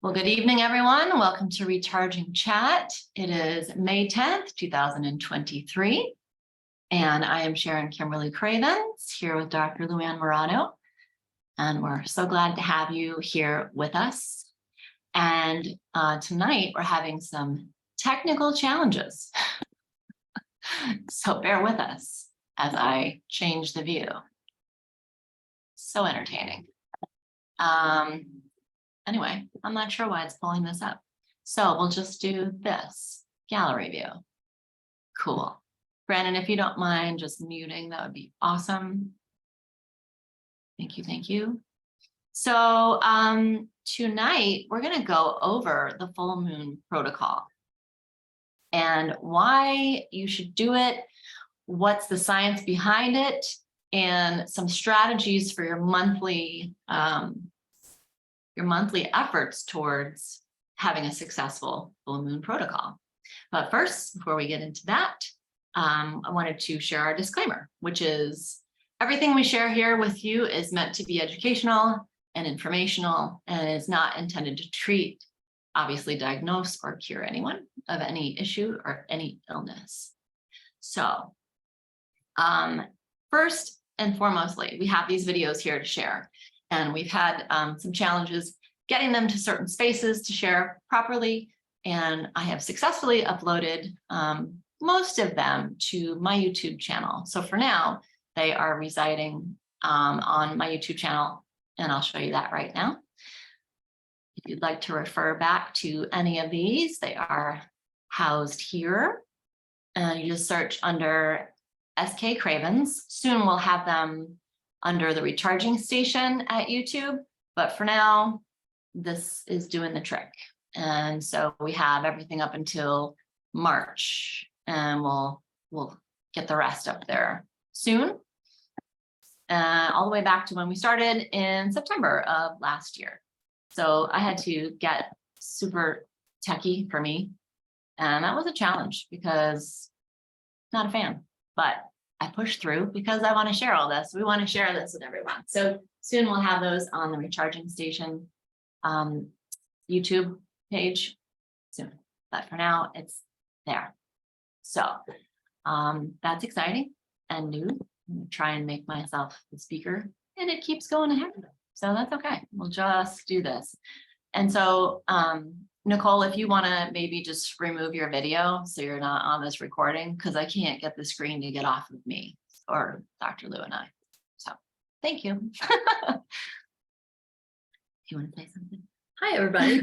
Well, good evening, everyone. Welcome to Recharging Chat. It is May 10th, 2023, and I am Sharon Kimberly Cravens here with Dr. Luann Murano, and we're so glad to have you here with us. And tonight we're having some technical challenges, so bear with us as I change the view. So entertaining. Anyway, I'm not sure why it's pulling this up. So we'll just do this gallery view. Cool. Brandon, if you don't mind just muting, that would be awesome. Thank you. Thank you. So tonight we're going to go over the full moon protocol and why you should do it, what's the science behind it, and some strategies for your monthly efforts towards having a successful full moon protocol. But first, before we get into that, I wanted to share our disclaimer, which is everything we share here with you is meant to be educational and informational and is not intended to treat, obviously diagnose or cure anyone of any issue or any illness. So first and foremostly, we have these videos here to share. And we've had some challenges getting them to certain spaces to share properly. And I have successfully uploaded most of them to my YouTube channel. So for now, they are residing on my YouTube channel, and I'll show you that right now. If you'd like to refer back to any of these, they are housed here. And you just search under SK Cravens. Soon we'll have them under the recharging station at YouTube, but for now, this is doing the trick. And so we have everything up until March, and we'll get the rest up there soon, all the way back to when we started in September of last year. So I had to get super techie for me, and that was a challenge because I'm not a fan, but I pushed through because I want to share all this. We want to share this with everyone. So soon we'll have those on the recharging station YouTube page soon. But for now, it's there. So that's exciting and new. I'm going to try and make myself the speaker, and it keeps going ahead. So that's okay. We'll just do this. And so Nicole, if you want to maybe just remove your video so you're not on this recording, because I can't get the screen to get off of me or Dr. Lou and I. So thank you. Do you want to say something? Hi, everybody.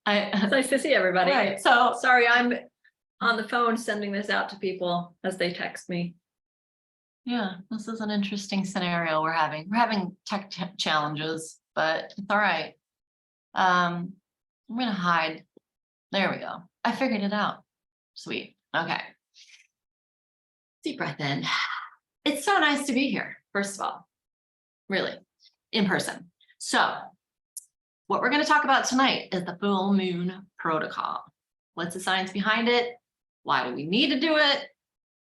It's nice to see everybody. Right. So sorry, I'm on the phone sending this out to people as they text me. yeah, this is an interesting scenario we're having. We're having tech challenges, but it's all right. I'm going to hide. There we go. I figured it out. Sweet. Okay. Deep breath in. It's so nice to be here, first of all, really, in person. So what we're going to talk about tonight is the full moon protocol. What's the science behind it? Why do we need to do it?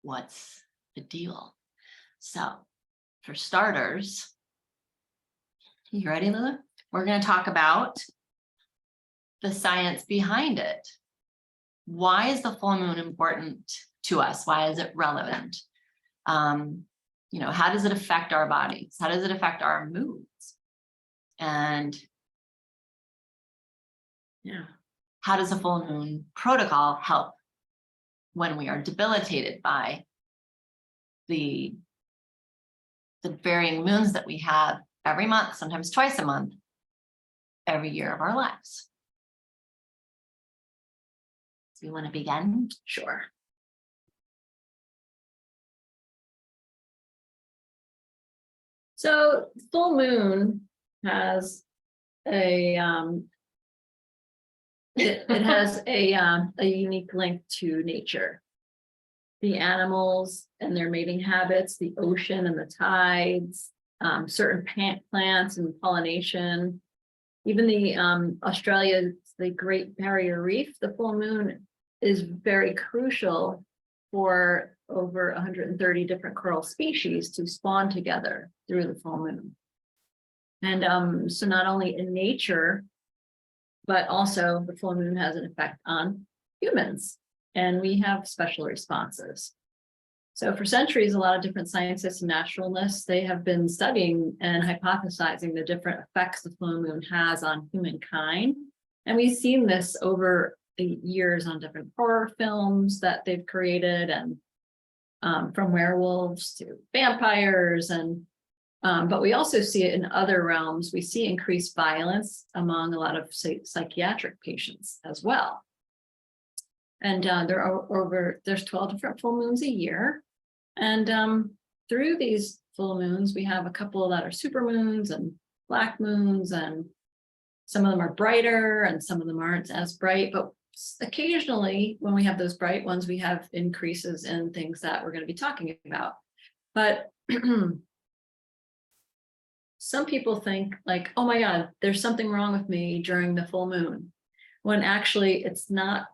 What's the deal? So for starters, you ready, Lila? We're going to talk about the science behind it. Why is the full moon important to us? Why is it relevant? How does it affect our bodies? How does it affect our moods? And how does the full moon protocol help when we are debilitated by the varying moons that we have every month, sometimes twice a month, every year of our lives? Do you want to begin? Sure. So full moon has a it has a unique link to nature. The animals and their mating habits, the ocean and the tides, certain plants and pollination, even the Australia's the Great Barrier Reef. The full moon is very crucial for over 130 different coral species to spawn together through the full moon. And so not only in nature, But also the full moon has an effect on humans, and we have special responses. So for centuries, a lot of different scientists and naturalists, they have been studying and hypothesizing the different effects the full moon has on humankind. And we've seen this over the years on different horror films that they've created, and from werewolves to vampires. And but we also see it in other realms. We see increased violence among a lot of psychiatric patients as well. And there's 12 different full moons a year. And through these full moons, we have a couple that are super moons and black moons, and some of them are brighter and some of them aren't as bright. But occasionally, when we have those bright ones, we have increases in things that we're going to be talking about. But some people think like, oh my God, there's something wrong with me during the full moon, when actually it's not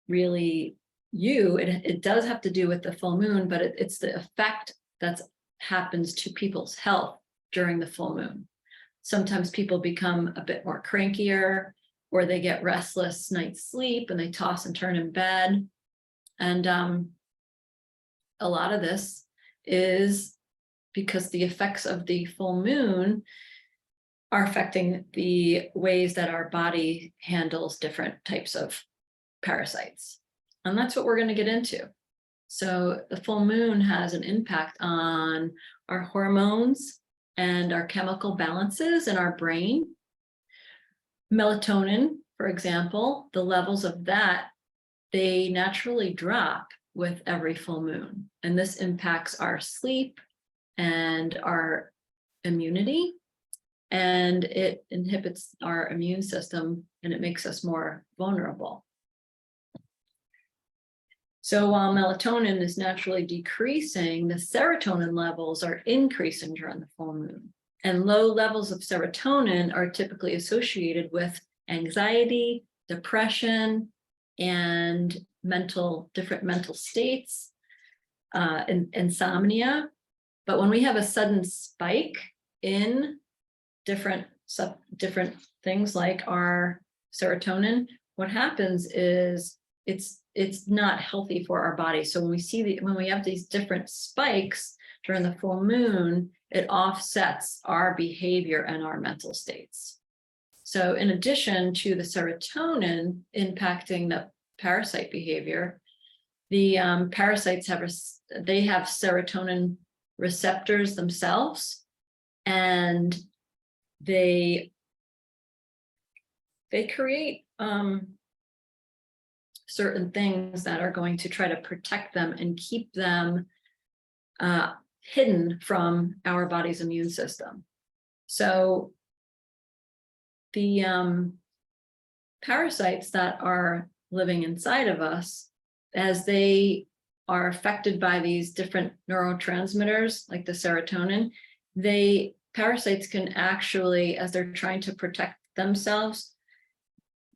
really you. It does have to do with the full moon, but it's the effect that happens to people's health during the full moon. Sometimes people become a bit more crankier, or they get restless night's sleep and they toss and turn in bed. And a lot of this is because the effects of the full moon are affecting the ways that our body handles different types of parasites. And that's what we're going to get into. So the full moon has an impact on our hormones and our chemical balances in our brain. Melatonin, for example, the levels of that, they naturally drop with every full moon. And this impacts our sleep and our immunity, and it inhibits our immune system, and it makes us more vulnerable. So while melatonin is naturally decreasing, the serotonin levels are increasing during the full moon. And low levels of serotonin are typically associated with anxiety, depression, and different mental states, insomnia. But when we have a sudden spike in different things like our serotonin, what happens is it's not healthy for our body. So when we have these different spikes during the full moon, it offsets our behavior and our mental states. So in addition to the serotonin impacting the parasite behavior, the parasites have serotonin receptors themselves, and they create certain things that are going to try to protect them and keep them hidden from our body's immune system. So the parasites that are living inside of us, as they are affected by these different neurotransmitters like the serotonin, parasites can actually, as they're trying to protect themselves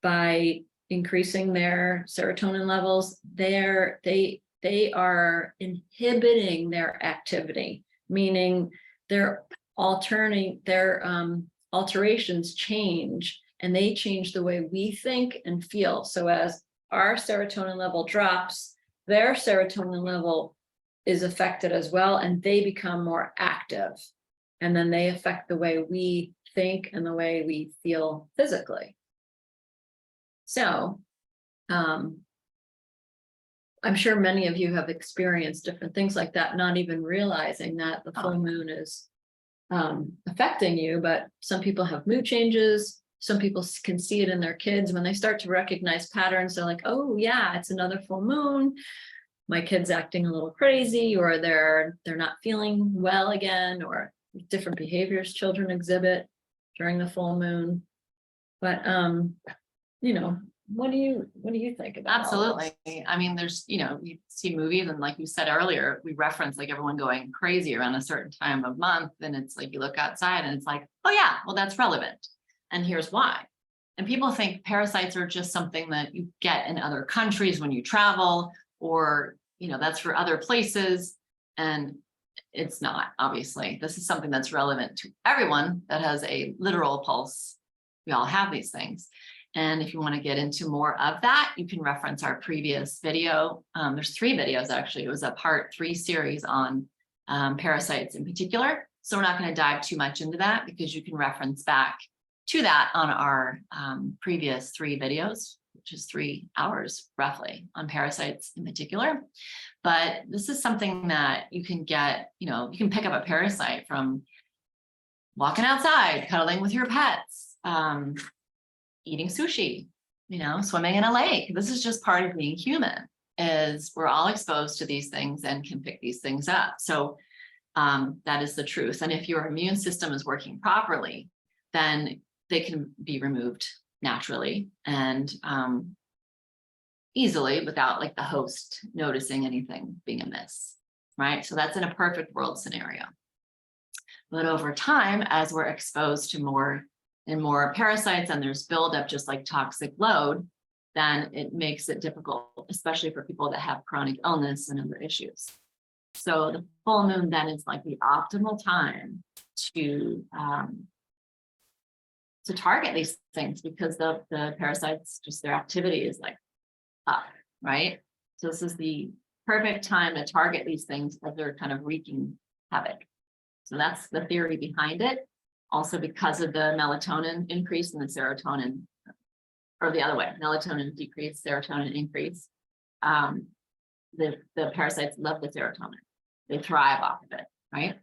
by increasing their serotonin levels, they are inhibiting their activity, meaning their alterations change, and they change the way we think and feel. So as our serotonin level drops, their serotonin level is affected as well, and they become more active. And then they affect the way we think and the way we feel physically. So I'm sure many of you have experienced different things like that, not even realizing that the full moon is affecting you. But some people have mood changes. Some people can see it in their kids when they start to recognize patterns. They're like, oh yeah, it's another full moon. My kid's acting a little crazy, or they're not feeling well again, or different behaviors children exhibit during the full moon. But what do you think about Absolutely. I mean, there's, you see movies, and like you said earlier, we reference like everyone going crazy around a certain time of month, and it's like you look outside and it's like, oh yeah, well that's relevant, and here's why. And people think parasites are just something that you get in other countries when you travel, or that's for other places, and it's not. Obviously, this is something that's relevant to everyone that has a literal pulse. We all have these things. And if you want to get into more of that, you can reference our previous video. There's 3 videos, actually. It was a part 3 series on parasites in particular. So we're not going to dive too much into that because you can reference back to that on our previous 3 videos, which is 3 hours roughly on parasites in particular. But this is something that you can get, you can pick up a parasite from walking outside, cuddling with your pets, eating sushi, swimming in a lake. This is just part of being human, is we're all exposed to these things and can pick these things up. So that is the truth. And if your immune system is working properly, then they can be removed naturally and easily without like the host noticing anything being amiss, right? So that's in a perfect world scenario. But over time, as we're exposed to more and more parasites and there's buildup, just like toxic load, then it makes it difficult, especially for people that have chronic illness and other issues. So the full moon then is like the optimal time to target these things, because the parasites, just their activity is like up, right? So this is the perfect time to target these things as they're kind of wreaking havoc. So that's the theory behind it. Also because of the melatonin increase and the serotonin, or the other way, melatonin decrease, serotonin increase. The parasites love the serotonin. They thrive off of it, right?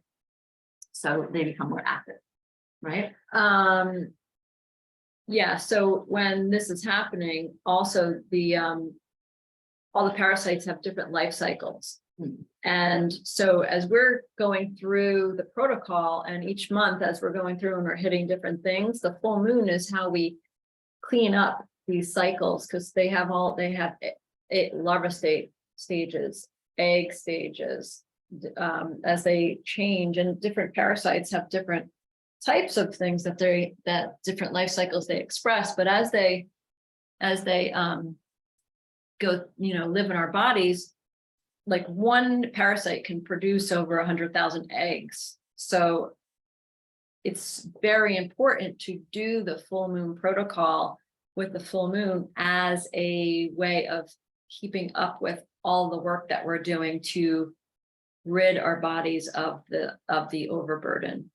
So they become more active, right? Yeah, so when this is happening, also all the parasites have different life cycles. And so as we're going through the protocol, and each month as we're going through and we're hitting different things, the full moon is how we clean up these cycles, because they have larva stages, egg stages, as they change, and different parasites have different types of things that different life cycles they express. But as they go, live in our bodies, like one parasite can produce over 100,000 eggs. So it's very important to do the full moon protocol with the full moon as a way of keeping up with all the work that we're doing to rid our bodies of the overburden.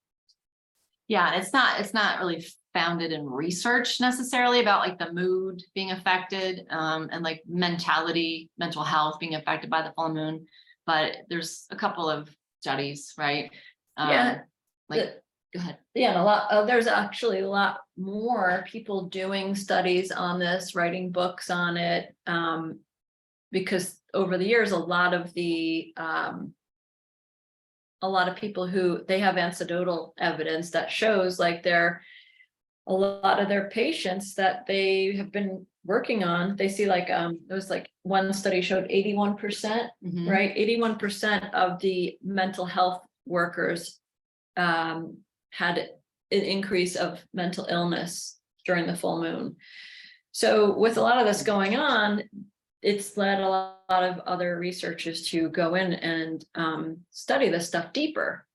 Yeah, it's not really founded in research necessarily about like the mood being affected and like mental health being affected by the full moon, but there's a couple of studies, right? Go ahead. Yeah, there's actually a lot more people doing studies on this, writing books on it, because over the years, a lot of people who they have anecdotal evidence that shows like a lot of their patients that they have been working on, they see like it was like one study showed 81%, right? 81% of the mental health workers had an increase of mental illness during the full moon. So with a lot of this going on, it's led a lot of other researchers to go in and study this stuff deeper.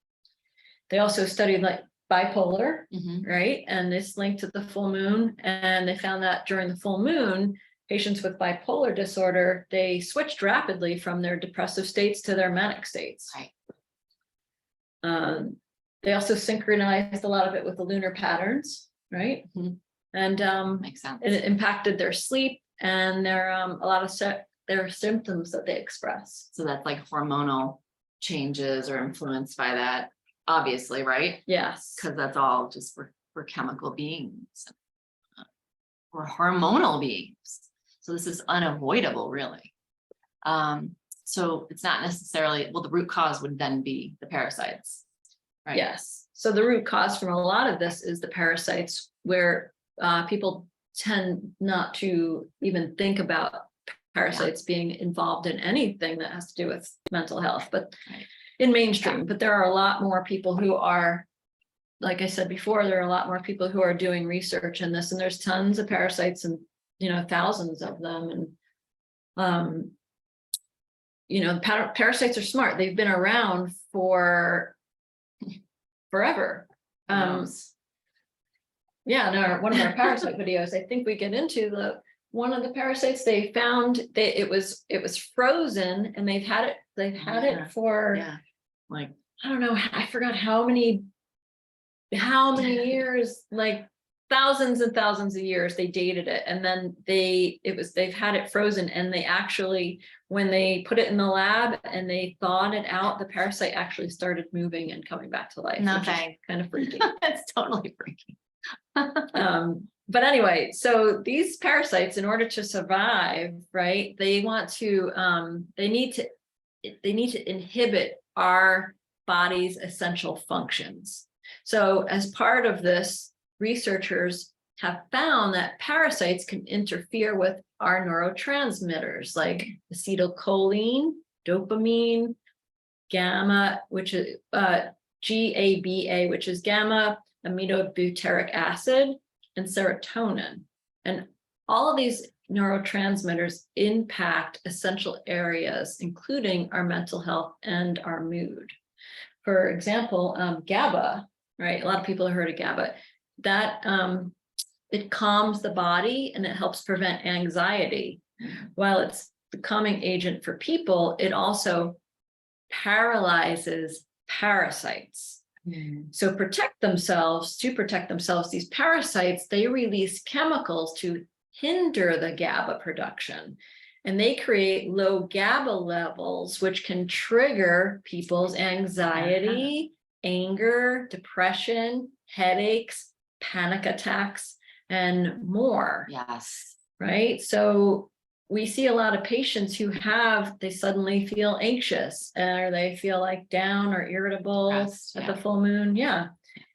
They also studied like bipolar, right? And it's linked to the full moon. And they found that during the full moon, patients with bipolar disorder, they switched rapidly from their depressive states to their manic states. Right. They also synchronized a lot of it with the lunar patterns, right? And makes sense. it impacted their sleep and their a lot of their symptoms that they express. So that's like hormonal changes are influenced by that, obviously, right? Yes. Because that's all just we're chemical beings. We're hormonal beings. So this is unavoidable, really. So it's not necessarily, well, the root cause would then be the parasites, right? Yes. So the root cause from a lot of this is the parasites, where people tend not to even think about parasites being involved in anything that has to do with mental health, but in mainstream. But there are a lot more people who are, like I said before, there are a lot more people who are doing research in this, and there's tons of parasites and thousands of them. And parasites are smart. They've been around for forever. Yeah, in one of our parasite videos, I think we get into one of the parasites they found, it was frozen and they've had Yeah. it for, Yeah, like, I don't know, I forgot how many years, like thousands and thousands of years they dated it. And then they've had it frozen, and they actually, when they put it in the lab and they thawed it out, the parasite actually started moving and coming back to life. No which is thanks. kind of freaky. it's totally freaky. But anyway, so these parasites, in order to survive, right, they need to inhibit our body's essential functions. So as part of this, researchers have found that parasites can interfere with our neurotransmitters like acetylcholine, dopamine, GABA, which is GABA, which is gamma aminobutyric acid, and serotonin. And all of these neurotransmitters impact essential areas, including our mental health and our mood. For example, GABA, right? A lot of people have heard of GABA. That it calms the body and it helps prevent anxiety. While it's the calming agent for people, it also paralyzes parasites. So to protect themselves, these parasites, they release chemicals to hinder the GABA production. And they create low GABA levels, which can trigger people's anxiety, anger, depression, headaches, panic attacks, and more. Yes. Right? So we see a lot of patients who they suddenly feel anxious, or they feel like down or irritable Depressed, at yeah. the full moon. Yeah.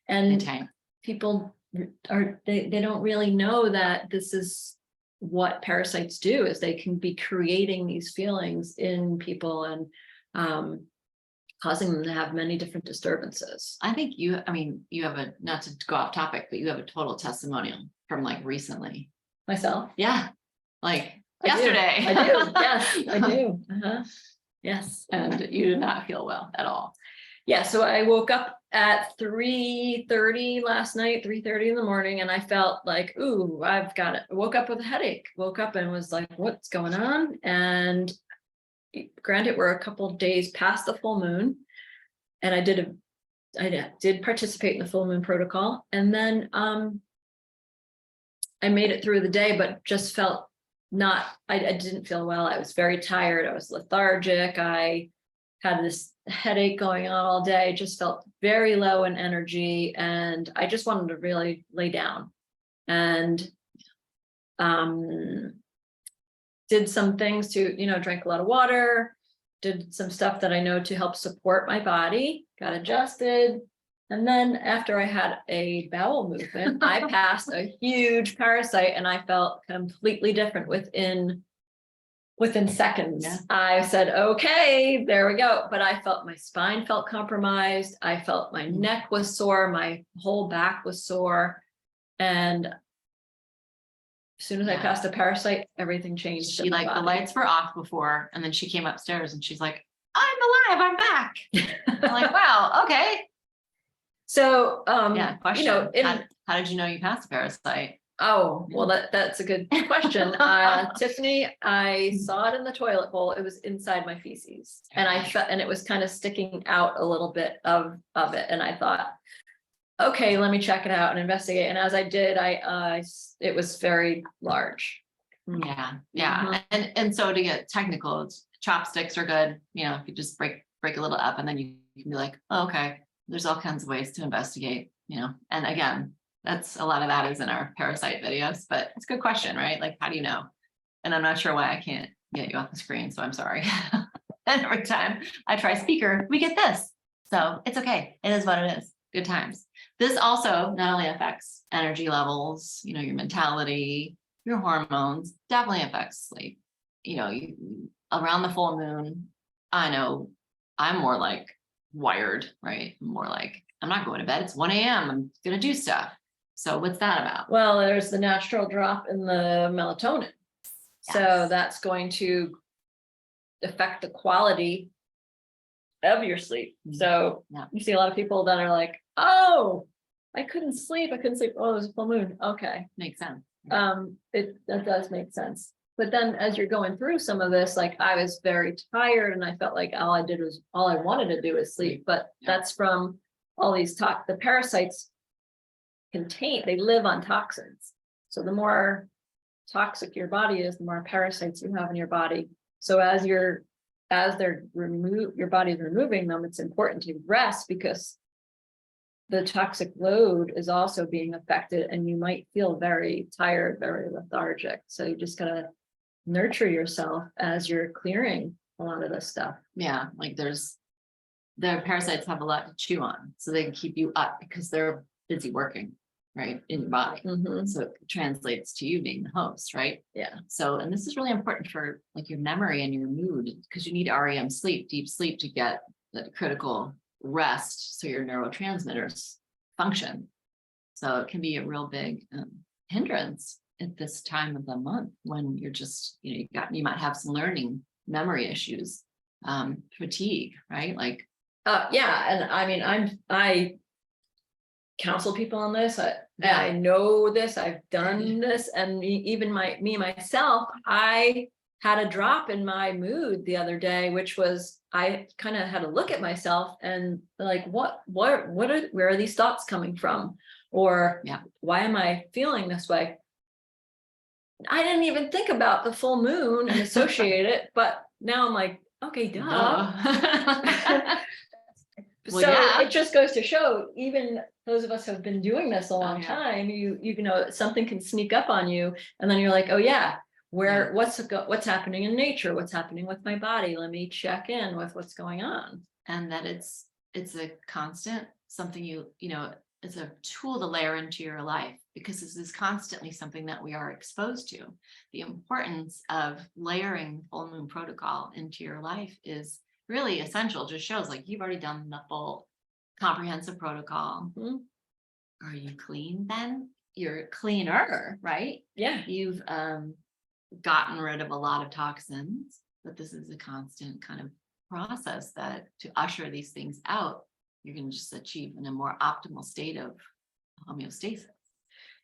And people they don't really know that this is what parasites do, is they can be creating these feelings in people and causing them to have many different disturbances. I think you have not to go off topic, but you have a total testimonial from like recently. Myself? Yeah. Like I do. yesterday. I do. Yes, I do. Yes. And you did not feel well at all. Yeah, so I woke up at 3:30 last night, 3:30 in the morning, and I felt like, ooh, I've got it. I woke up with a headache, woke up and was like, what's going on? And granted, we're a couple of days past the full moon, and I did participate in the full moon protocol. And then I made it through the day, but just felt I didn't feel well. I was very tired. I was lethargic. I had this headache going on all day, just felt very low in energy. And I just wanted to really lay down, and did some things to, drank a lot of water, did some stuff that I know to help support my body, got adjusted. And then after I had a bowel movement, I passed a huge parasite and I felt completely different within seconds. Yeah. I said, okay, there we go. But I felt my spine felt compromised. I felt my neck was sore. My whole back was sore. And as soon as I passed a parasite, everything changed. She the lights were off before, and then she came upstairs and she's like, I'm alive, I'm back. I'm like, wow, okay. So, question. How did you know you passed a parasite? Oh, well, that's a good question. Tiffany, I saw it in the toilet bowl. It was inside my feces, and I felt, and it was kind of sticking out a little bit of it. And I thought, okay, let me check it out and investigate. And as I did, it was very large. Yeah. And so to get technical, chopsticks are good. If you just break a little up, and then you can be like, oh, okay, there's all kinds of ways to investigate, and again, that's a lot of that is in our parasite videos, but it's a good question, right? Like, how do you know? And I'm not sure why I can't get you off the screen, so I'm sorry. And every time I try speaker, we get this. So it's okay. It is what it is. Good times. This also not only affects energy levels, your mentality, your hormones, definitely affects sleep. Around the full moon, I know I'm more like wired, right? More like, I'm not going to bed. It's 1 a.m. I'm going to do stuff. So what's that about? Well, there's the natural drop in the melatonin. Yes. So that's going to affect the quality of your sleep. So you see a lot of people that are like, oh, I couldn't sleep. Oh, it was a full moon. Okay. Makes sense. That does make sense. But then as you're going through some of this, like I was very tired and I felt like all I wanted to do was sleep, but Yeah. that's from all these the parasites they live on toxins. So the more toxic your body is, the more parasites you have in your body. So as your body's removing them, it's important to rest because the toxic load is also being affected and you might feel very tired, very lethargic. So you just gotta nurture yourself as you're clearing a lot of this stuff. Yeah, like the parasites have a lot to chew on, so they can keep you up because they're busy working, right, in your body. Mhm. So it translates to you being the host, right? Yeah. So, and this is really important for like your memory and your mood, because you need REM sleep, deep sleep, to get the critical rest so your neurotransmitters function. So it can be a real big hindrance at this time of the month when you're just, you might have some learning memory issues, fatigue, right? Like, Yeah, and I mean, I counsel people on this. Yeah. I know this, I've done this, and myself, I had a drop in my mood the other day, which was I kind of had to look at myself and like, where are these thoughts coming from? Or Yeah. Why am I feeling this way? I didn't even think about the full moon and associate it, but now I'm like, okay, duh. Well, So yeah. it just goes to show, even those of us who have been doing this a long yeah. time, you know, something can sneak up on you, and then you're like, oh yeah, what's happening in nature? What's happening with my body? Let me check in with what's going on. And that it's a constant, something it's a tool to layer into your life, because this is constantly something that we are exposed to. The importance of layering full moon protocol into your life is really essential. Just shows like you've already done the full comprehensive protocol. Mhm. Are you clean then? You're cleaner, right? Yeah. You've gotten rid of a lot of toxins, but this is a constant kind of process that to usher these things out, you're going to just achieve in a more optimal state of homeostasis.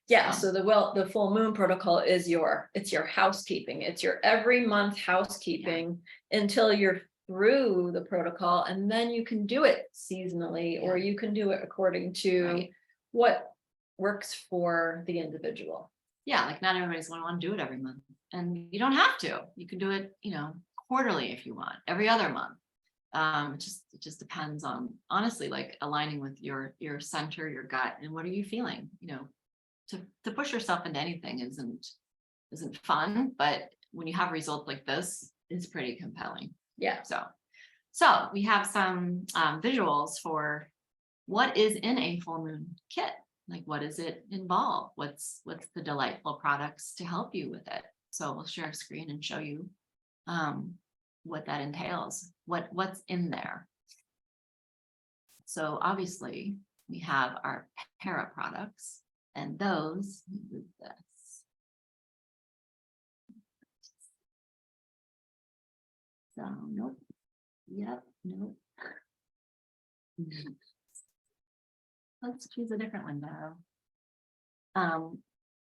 Yeah. So the full moon protocol is your housekeeping. It's your every month housekeeping until you're through the protocol, and then you can do it seasonally, or you can do it according to what works for the individual. Yeah, like not everybody's going to want to do it every month, and you don't have to. You can do it, quarterly if you want, every other month. It just depends on, honestly, like aligning with your center, your gut, and what are you feeling. To push yourself into anything isn't fun, but when you have results like this, it's pretty compelling. Yeah. So we have some visuals for what is in a full moon kit. Like, what does it involve? What's the delightful products to help you with it? So we'll share a screen and show you what that entails, what's in there. So obviously we have our para products, and those include this. So nope. Yep, nope. Let's choose a different window.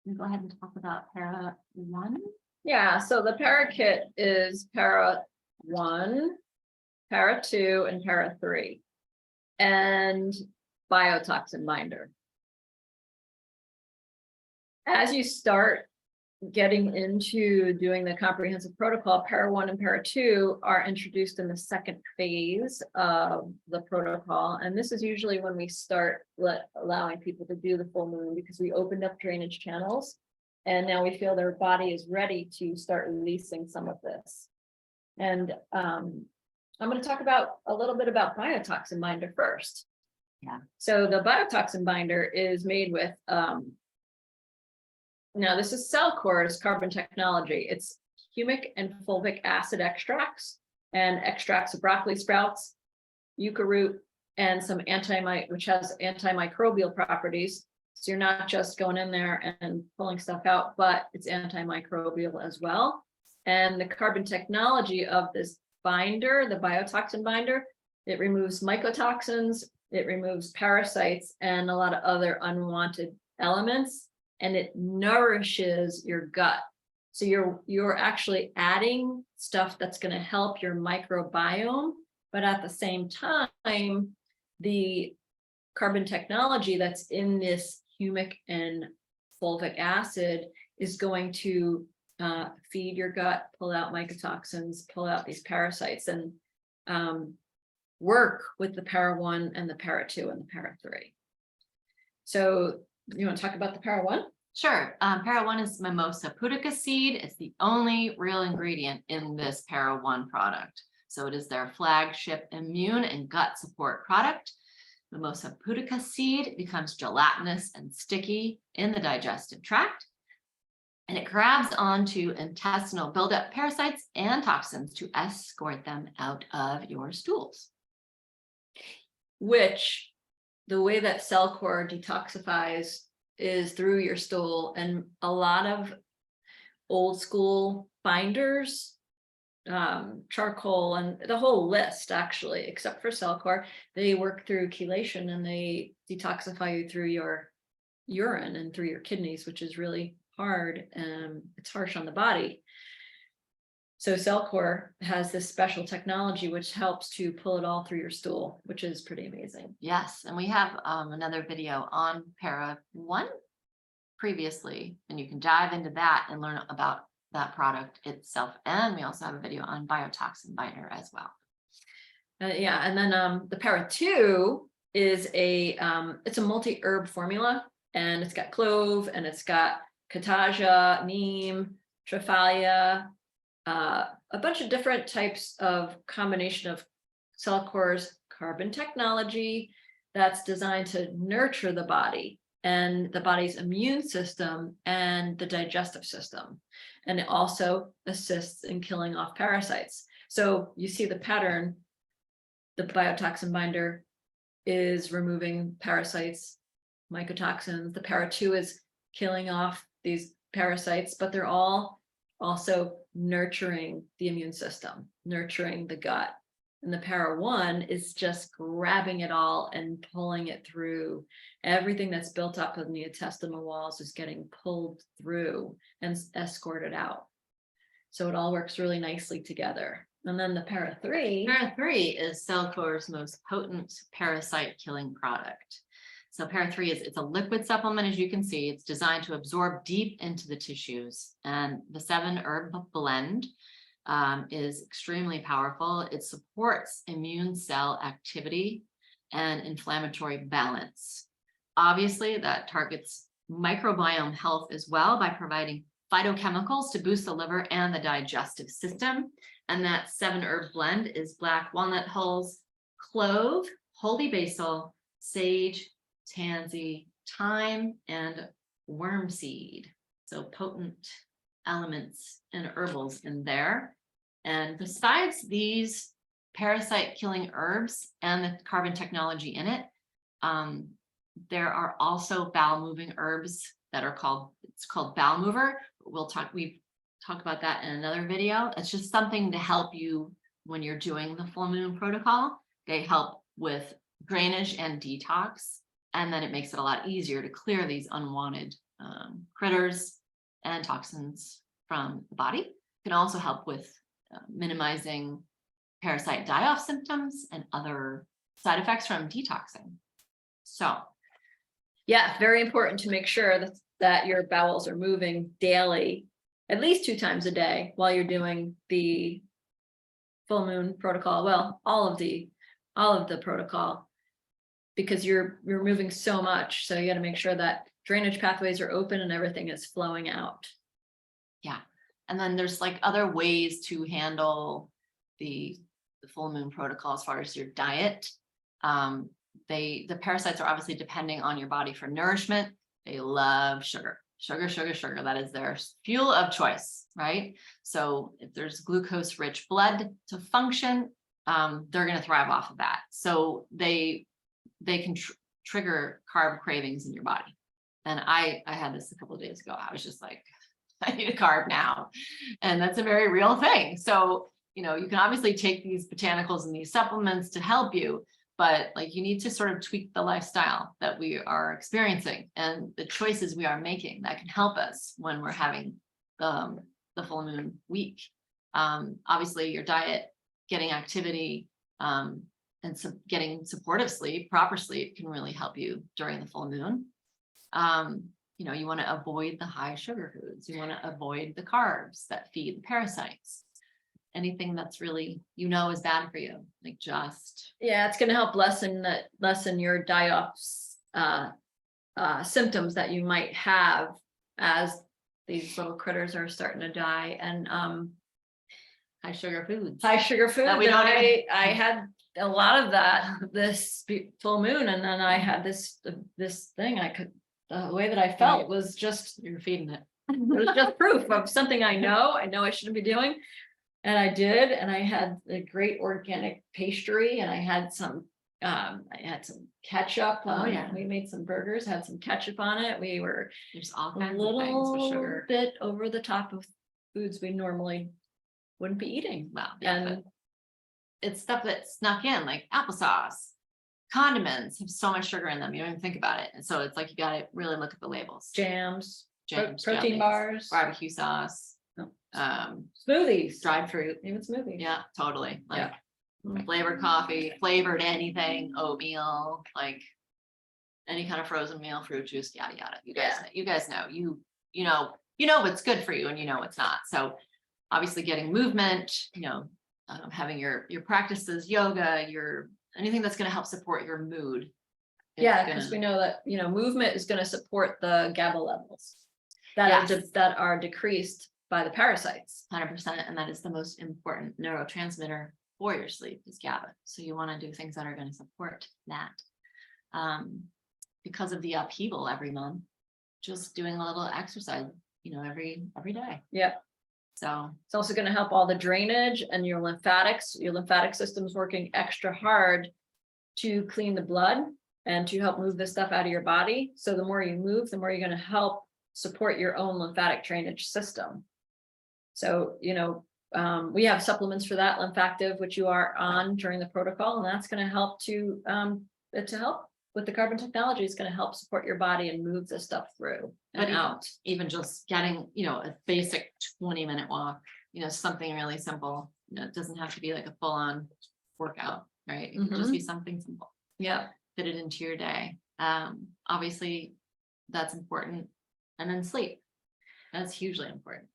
We go ahead and talk about para 1. Yeah, so the para kit is para 1, para 2, and para 3, and biotoxin binder. As you start getting into doing the comprehensive protocol, para 1 and para 2 are introduced in the second phase of the protocol. And this is usually when we start allowing people to do the full moon, because we opened up drainage channels and now we feel their body is ready to start releasing some of this. And I'm going to talk a little bit about biotoxin binder first. Yeah. So the biotoxin binder is made with now this is CellCore's carbon technology. It's humic and fulvic acid extracts and extracts of broccoli sprouts, yucca root, and some which has antimicrobial properties. So you're not just going in there and pulling stuff out, but it's antimicrobial as well. And the carbon technology of this binder, the biotoxin binder, it removes mycotoxins, it removes parasites and a lot of other unwanted elements, and it nourishes your gut. So you're actually adding stuff that's going to help your microbiome, but at the same time, the carbon technology that's in this humic and fulvic acid is going to feed your gut, pull out mycotoxins, pull out these parasites, and work with the Para-1 and the Para-2 and the Para-3. So you want to talk about the Para-1? Sure. Para-1 is Mimosa pudica seed. It's the only real ingredient in this Para-1 product. So it is their flagship immune and gut support product. Mimosa pudica seed becomes gelatinous and sticky in the digestive tract, and it grabs onto intestinal buildup parasites and toxins to escort them out of your stools. Which the way that Cellcore detoxifies is through your stool, and a lot of old school binders, charcoal, and the whole list actually, except for Cellcore, they work through chelation and they detoxify you through your urine and through your kidneys, which is really hard and it's harsh on the body. So Cellcore has this special technology which helps to pull it all through your stool, which is pretty amazing. Yes, and we have another video on Para-1 previously, and you can dive into that and learn about that product itself. And we also have a video on biotoxin binder as well. Yeah, and then the Para-2 is it's a multi-herb formula, and it's got clove and it's got Cataja, neem, Triphalia, a bunch of different types of combination of Cellcore's carbon technology that's designed to nurture the body and the body's immune system and the digestive system. And it also assists in killing off parasites. So you see the pattern, the biotoxin binder is removing parasites, mycotoxins. The Para-2 is killing off these parasites, but they're all also nurturing the immune system, nurturing the gut. And the Para-1 is just grabbing it all and pulling it through. Everything that's built up in the intestinal walls is getting pulled through and escorted out. So it all works really nicely together. And then the Para-3. Para-3 is Cellcore's most potent parasite killing product. So Para-3 it's a liquid supplement, as you can see. It's designed to absorb deep into the tissues, and the 7-herb blend is extremely powerful. It supports immune cell activity and inflammatory balance. Obviously, that targets microbiome health as well by providing phytochemicals to boost the liver and the digestive system. And that 7-herb blend is black walnut hulls, clove, holy basil, sage, tansy, thyme, and worm seed. So potent elements and herbals in there. And besides these parasite killing herbs and the carbon technology in it, there are also bowel moving herbs that are called bowel mover. We've talked about that in another video. It's just something to help you when you're doing the full moon protocol. They help with drainage and detox, and then it makes it a lot easier to clear these unwanted critters and toxins from the body. It can also help with minimizing parasite die-off symptoms and other side effects from detoxing. So yeah, very important to make sure that your bowels are moving daily, at least 2 times a day while you're doing the full moon protocol. Well, all of the protocol, because you're moving so much. So you got to make sure that drainage pathways are open and everything is flowing out. Yeah. And then there's like other ways to handle the full moon protocol as far as your diet. The parasites are obviously depending on your body for nourishment. They love sugar. That is their fuel of choice, right? So if there's glucose rich blood to function, they're going to thrive off of that. So they can trigger carb cravings in your body. And I had this a couple of days ago. I was just like, I need a carb now. And that's a very real thing. So, you can obviously take these botanicals and these supplements to help you, but like you need to sort of tweak the lifestyle that we are experiencing and the choices we are making that can help us when we're having the full moon week. Obviously your diet, getting activity, and getting supportive sleep, proper sleep can really help you during the full moon. You know, you want to avoid the high sugar foods. You want to avoid the carbs that feed the parasites. Anything that's really, you know, is bad for you, like just. Yeah, it's gonna help lessen your die-offs symptoms that you might have as these little critters are starting to die. And High sugar foods. high sugar food That we that don't even- I had a lot of that this full moon, and then I had this thing the way that I felt Right. was just, You're feeding it. it was just proof of something I know I shouldn't be doing. And I did, and I had a great organic pastry, and I had some ketchup. Oh, yeah. We made some burgers, had some ketchup on it. We were There's all a kinds of things with little sugar. bit over the top of foods we normally wouldn't be eating. Well, yeah, but And it's stuff that snuck in, like applesauce. Condiments have so much sugar in them, you don't even think about it. And so it's like, you gotta really look at the labels. jams, Jams, protein jellies, bars, barbecue sauce, No. smoothies, smoothies, dried fruit. even smoothies. Yeah, totally. Like Yeah. flavored coffee, flavored anything, oatmeal, like any kind of frozen meal, fruit juice, yada, yada. You guys know, you know what's good for you and you know what's not. So obviously getting movement, having your practices, yoga, anything that's going to help support your mood. is Yeah, gonna- because we know that, movement is going to support the GABA levels that Yes. that are decreased by the parasites. 100%, and that is the most important neurotransmitter for your sleep is GABA. So you want to do things that are going to support that. Because of the upheaval every month, just doing a little exercise, every day. Yeah. So It's also going to help all the drainage and your lymphatics. Your lymphatic system's working extra hard to clean the blood and to help move this stuff out of your body. So the more you move, the more you're going to help support your own lymphatic drainage system. So, we have supplements for that, Lymphactive, which you are on during the protocol, and that's going to help to help with the carbon technology. It's going to help support your body and move this stuff through and out. even just getting, a basic 20-minute walk, something really simple. It doesn't have to be like a full-on workout, right? It can just be something simple. Yeah. Fit it into your day. Obviously, that's important. And then sleep. That's hugely important.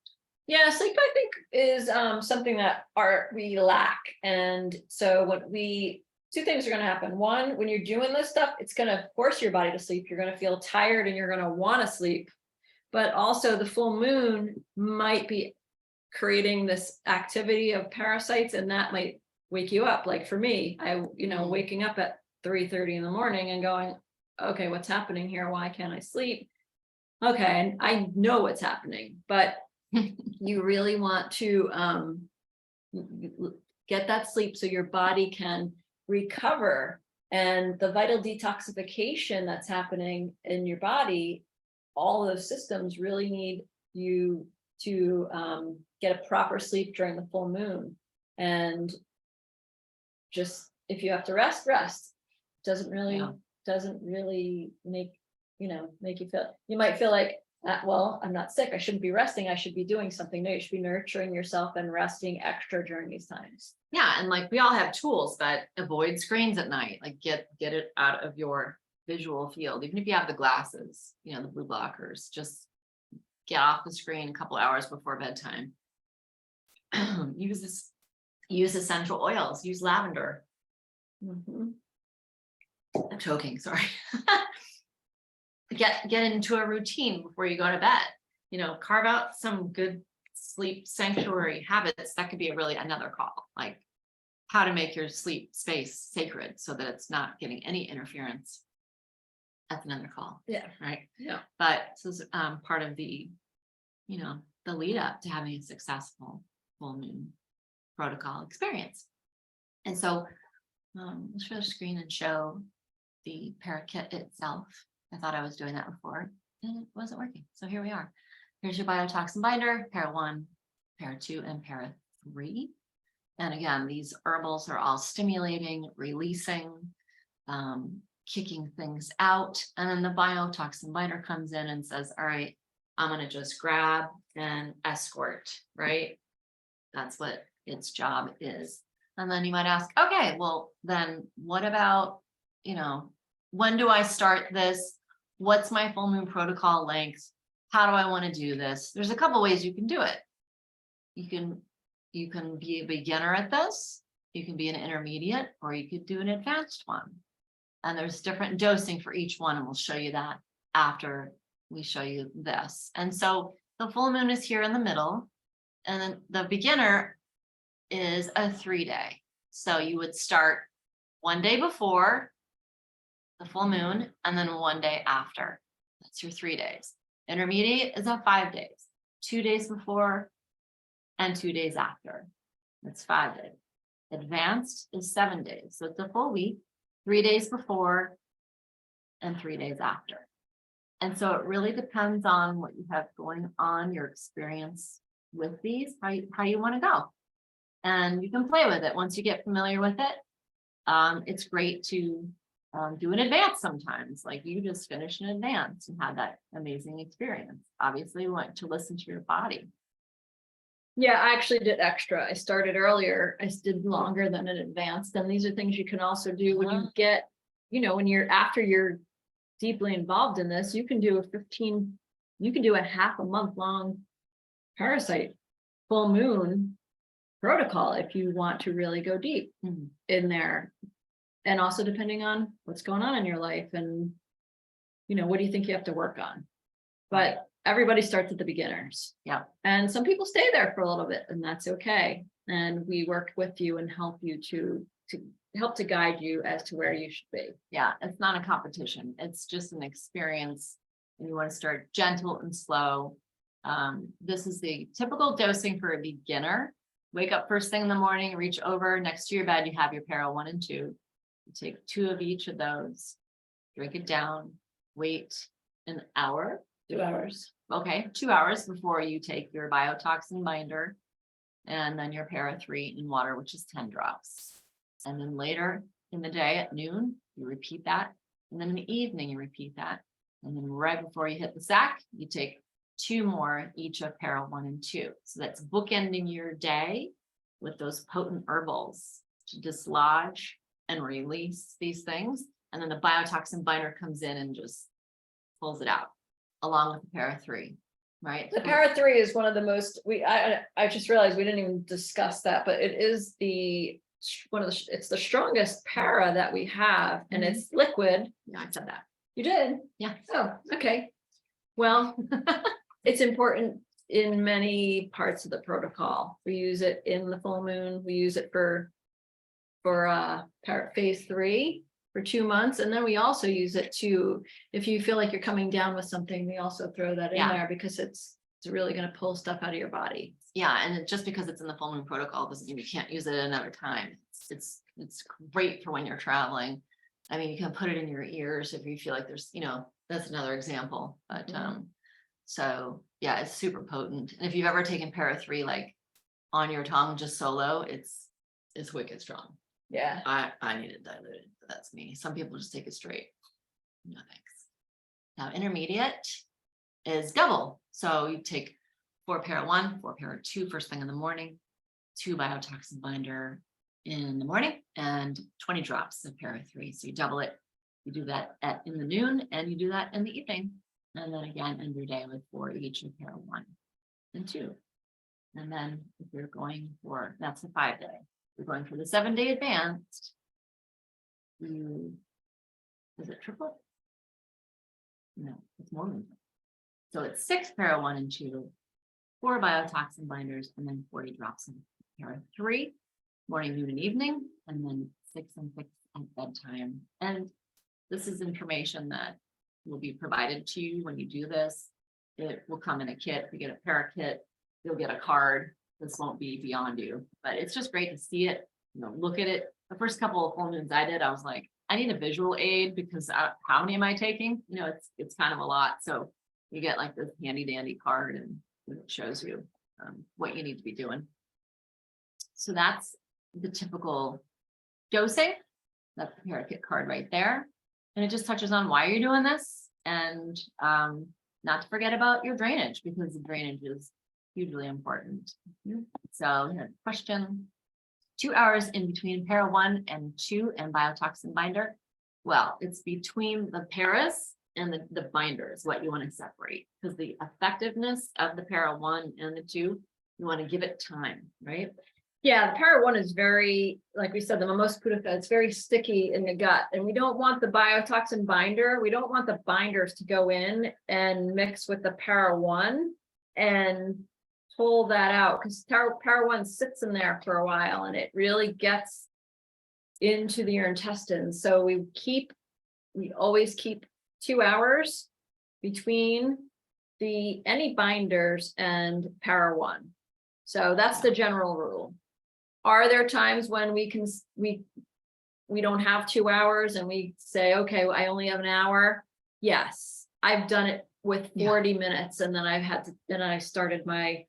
Yeah, sleep, I think, is something that we lack. And so two things are going to happen. One, when you're doing this stuff, it's going to force your body to sleep. You're going to feel tired and you're going to want to sleep. But also the full moon might be creating this activity of parasites, and that might wake you up. Like for me, waking up at 3:30 in the morning and going, okay, what's happening here? Why can't I sleep? Okay, and I know what's happening, but you really want to get that sleep so your body can recover. And the vital detoxification that's happening in your body, all those systems really need you to get a proper sleep during the full moon. And just if you have to rest, doesn't really make you feel, you might feel like, well, I'm not sick, I shouldn't be resting, I should be doing something new. You should be nurturing yourself and resting extra during these times. Yeah, and like we all have tools that avoid screens at night, like get it out of your visual field. Even if you have the glasses, the blue blockers, just get off the screen a couple hours before bedtime. Use essential oils, use lavender. I'm choking, sorry. Get into a routine before you go to bed. Carve out some good sleep sanctuary habits. That could be another call, like how to make your sleep space sacred so that it's not getting any interference. That's another call. Yeah. Right. Yeah. But this is part of the lead up to having a successful full moon protocol experience. And so let's share the screen and show the Parakit itself. I thought I was doing that before and it wasn't working. So here we are. Here's your biotoxin binder, Para 1, Para 2, and Para 3. And again, these herbals are all stimulating, releasing, kicking things out. And then the biotoxin binder comes in and says, all right, I'm gonna just grab and escort, right? That's what its job is. And then you might ask, okay, well, then what about, when do I start this? What's my full moon protocol length? How do I want to do this? There's a couple ways you can do it. You can be a beginner at this, you can be an intermediate, or you could do an advanced one. And there's different dosing for each one, and we'll show you that after we show you this. And so the full moon is here in the middle, and then the beginner is a 3-day. So you would start one day before the full moon and then one day after. That's your 3 days. Intermediate is a 5 days, 2 days before and 2 days after. That's 5 days. Advanced is 7 days. So it's a full week, 3 days before and 3 days after. And so it really depends on what you have going on, your experience with these, how you want to go. And you can play with it once you get familiar with it. It's great to do an advance sometimes, like you just finished an advance and had that amazing experience. Obviously, you want to listen to your body. Yeah, I actually did extra. I started earlier. I did longer than an advanced. And these are things you can also do when you get, when you're deeply involved in this, you can do a half a month long parasite full moon protocol if you want to really go deep in there. And also depending on what's going on in your life and, what do you think you have to work on? But everybody starts at the beginners. Yeah. And some people stay there for a little bit, and that's okay. And we work with you and help you to help to guide you as to where you should be. Yeah, it's not a competition. It's just an experience. And you want to start gentle and slow. This is the typical dosing for a beginner. Wake up first thing in the morning, reach over next to your bed. You have your Para 1 and 2. You take 2 of each of those, drink it down, wait an hour. 2 hours. Okay, 2 hours before you take your biotoxin binder and then your Para 3 in water, which is 10 drops. And then later in the day at noon, you repeat that. And then in the evening, you repeat that. And then right before you hit the sack, you take 2 more each of Para 1 and 2. So that's bookending your day with those potent herbals to dislodge and release these things. And then the biotoxin binder comes in and just pulls it out along with the Para 3, right? The Para 3 is one of the most, I just realized we didn't even discuss that, but it is it's the strongest para that we have, and it's liquid. Yeah, I said that. You did? Yeah. Oh, okay. Well, it's important in many parts of the protocol. We use it in the full moon. We use it for phase 3 for 2 months. And then we also use it to, if you feel like you're coming down with something, we also throw that in there because it's really going to pull stuff out of your body. Yeah. And just because it's in the full moon protocol doesn't mean you can't use it at another time. It's great for when you're traveling. I mean, you can put it in your ears if you feel like there's, that's another example. But so yeah, it's super potent. And if you've ever taken Para 3 like on your tongue just solo, it's wicked strong. Yeah. I need it diluted. That's me. Some people just take it straight. No thanks. Now intermediate is double. So you take 4 Para 1, 4 Para 2 first thing in the morning, 2 biotoxin binder in the morning, and 20 drops of Para 3. So you double it. You do that in the noon, and you do that in the evening. And then again, end your day with 4 each of Para 1 and 2. And then if you're going for, that's the 5-day. You're going for the 7-day advanced. Is it triple? No, it's more than that. So it's 6 Para 1 and 2, 4 biotoxin binders, and then 40 drops in Para 3, morning, noon, and evening, and then 6 and 6 at bedtime. And this is information that will be provided to you when you do this. It will come in a kit. If you get a para kit, you'll get a card. This won't be beyond you, but it's just great to see it, look at it. The first couple of full moons I did, I was like, I need a visual aid because how many am I taking? It's kind of a lot. So you get like this handy dandy card and it shows you what you need to be doing. So that's the typical dosing. That's the para kit card right there. And it just touches on why you're doing this and not to forget about your drainage, because the drainage is hugely important. So we had a question. 2 hours in between para 1 and 2 and biotoxin binder. Well, it's between the paras and the binders, what you want to separate, because the effectiveness of the para 1 and the 2, you want to give it time, right? Yeah, the para 1 is very, like we said, the Mimosa pudica, it's very sticky in the gut, and we don't want the biotoxin binder. We don't want the binders to go in and mix with the para 1 and pull that out, because para 1 sits in there for a while and it really gets into your intestines. So we always keep 2 hours between any binders and para 1. So that's the general rule. Are there times when we don't have 2 hours and we say, okay, I only have an hour? Yes, I've done it with 40 minutes, and then I started my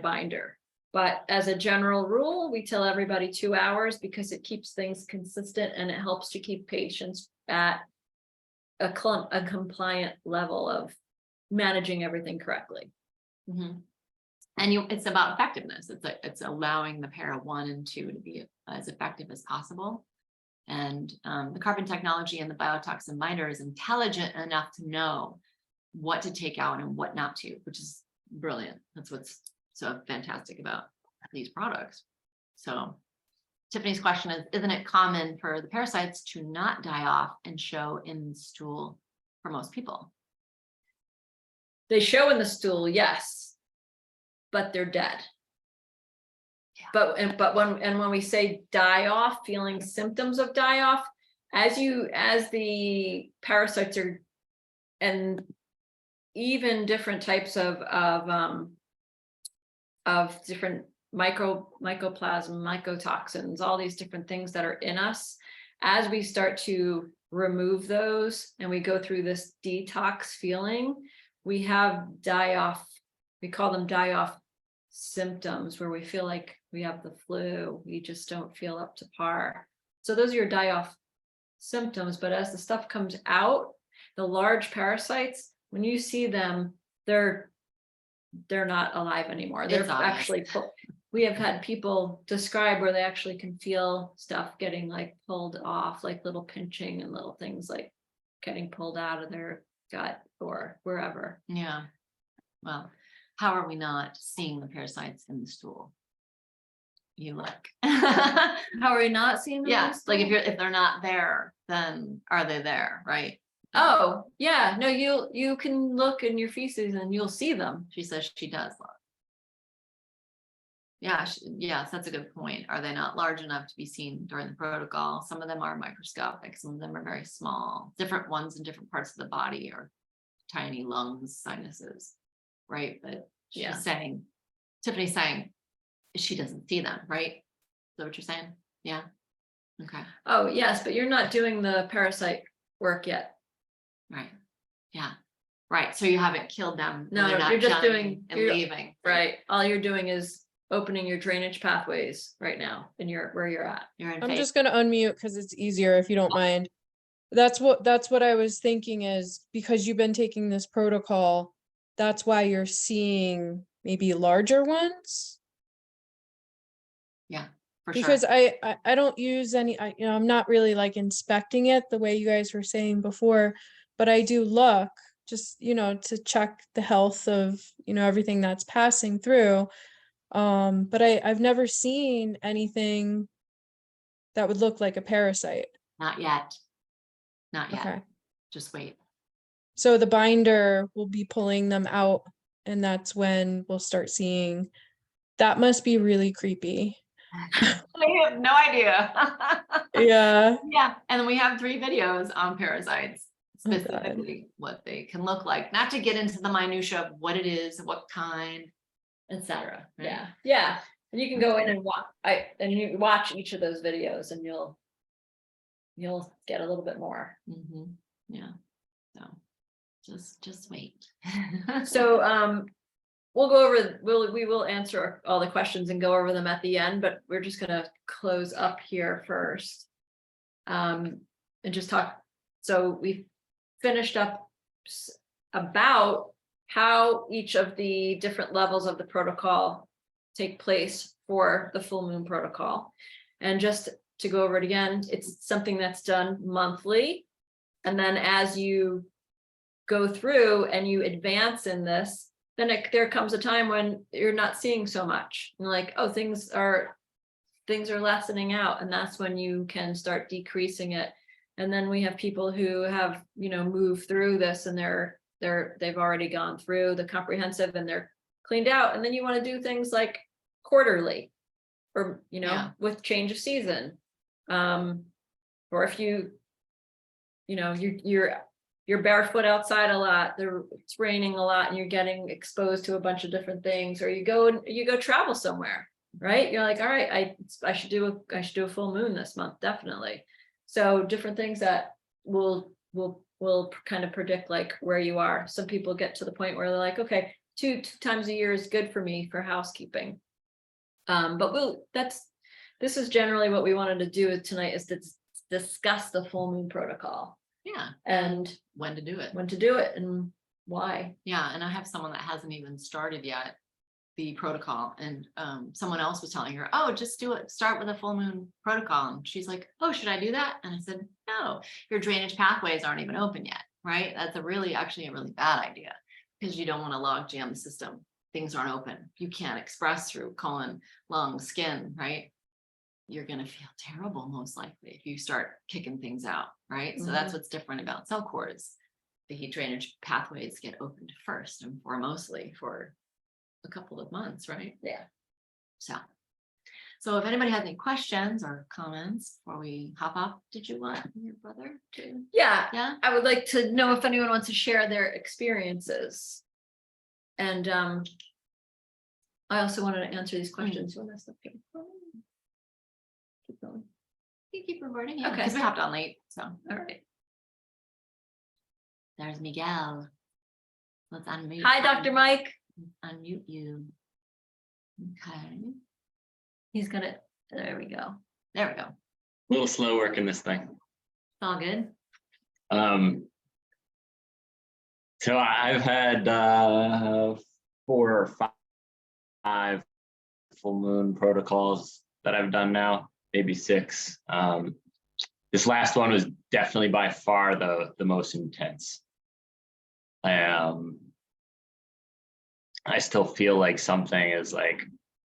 binder. But as a general rule, we tell everybody 2 hours because it keeps things consistent and it helps to keep patients at a compliant level of managing everything correctly. Mhm. And it's about effectiveness. It's allowing the para 1 and 2 to be as effective as possible. And the carbon technology and the biotoxin binder is intelligent enough to know what to take out and what not to, which is brilliant. That's what's so fantastic about these products. So Tiffany's question is, isn't it common for the parasites to not die off and show in stool for most people? They show in the stool, yes, but they're dead. Yeah. But when we say die off, feeling symptoms of die off, as the parasites are, and even different types of different mycoplasma, mycotoxins, all these different things that are in us, as we start to remove those and we go through this detox feeling, we have die off. We call them die off symptoms, where we feel like we have the flu, we just don't feel up to par. So those are your die off symptoms. But as the stuff comes out, the large parasites, when you see them, they're not alive anymore. They're actually we have had people describe where they actually can feel stuff getting like pulled off, like little pinching and little things like getting pulled out of their gut or wherever. Yeah. Well, how are we not seeing the parasites in the stool? You look. How are we not seeing them? Yeah, like if they're not there, then are they there, right? Oh, yeah, no, you can look in your feces and you'll see them. She says she does look. Yeah, yes, that's a good point. Are they not large enough to be seen during the protocol? Some of them are microscopic, some of them are very small. Different ones in different parts of the body are tiny lungs, sinuses, right? But she's saying, Tiffany's saying she doesn't see them, right? Is that what you're saying? Yeah. Okay. Oh, yes, but you're not doing the parasite work yet. Right. Yeah. Right. So you haven't killed them. No, they're not you're just dying and leaving. Right. All you're doing is opening your drainage pathways right now in where you're at. You're in I'm phase. just gonna unmute because it's easier if you don't mind. That's what I was thinking, is because you've been taking this protocol, that's why you're seeing maybe larger ones. Yeah, for Because sure. I don't use any, I'm not really like inspecting it the way you guys were saying before, but I do look just, to check the health of, everything that's passing through. But I've never seen anything that would look like a parasite. Not yet. Not yet. Okay. Just wait. So the binder will be pulling them out, and that's when we'll start seeing. That must be really creepy. I have no idea. Yeah. Yeah. And then we have 3 videos on parasites, Oh, God. specifically what they can look like, not to get into the minutia of what it is, what kind, etc. Yeah. Yeah. And you can go in and you watch each of those videos and you'll get a little bit more. Yeah. So just wait. So we'll go over, we will answer all the questions and go over them at the end, but we're just gonna close up here first. And just talk, so we finished up about how each of the different levels of the protocol take place for the full moon protocol. And just to go over it again, it's something that's done monthly. And then as you go through and you advance in this, then there comes a time when you're not seeing so much. You're like, oh, things are lessening out, and that's when you can start decreasing it. And then we have people who have, moved through this, and they've already gone through the comprehensive and they're cleaned out. And then you want to do things like quarterly, or Yeah. with change of season. Or if you're barefoot outside a lot, it's raining a lot, and you're getting exposed to a bunch of different things, or you go travel somewhere, right? You're like, all right, I should do a full moon this month, definitely. So different things that will kind of predict like where you are. Some people get to the point where they're like, okay, two times a year is good for me for housekeeping. But this is generally what we wanted to do tonight, is to discuss the full moon protocol Yeah. and When to do it. when to do it and why. Yeah, and I have someone that hasn't even started yet, the protocol, and someone else was telling her, oh, just do it, start with a full moon protocol. And she's like, oh, should I do that? And I said, no, your drainage pathways aren't even open yet, right? That's actually a really bad idea, because you don't want to log jam the system. Things aren't open. You can't express through colon, lung, skin, right? You're going to feel terrible most likely if you start kicking things out, right? So that's what's different about cell cores. The heat drainage pathways get opened first and foremostly for a couple of months, right? Yeah. So if anybody has any questions or comments before we hop off, did you want your brother to? Yeah, I would like to know if anyone wants to share their experiences. And I also wanted to answer these questions when I stepped in. Keep going. You keep recording, yeah, Okay. because we hopped on late. So All right. there's Miguel. Let's unmute. Hi, Dr. Mike. Unmute you. Okay, He's gonna, there we go. there we go. A little slow working this thing. It's all good. So I've had 4 or 5 full moon protocols that I've done now, maybe 6. This last one was definitely by far the most intense. I still feel like something is like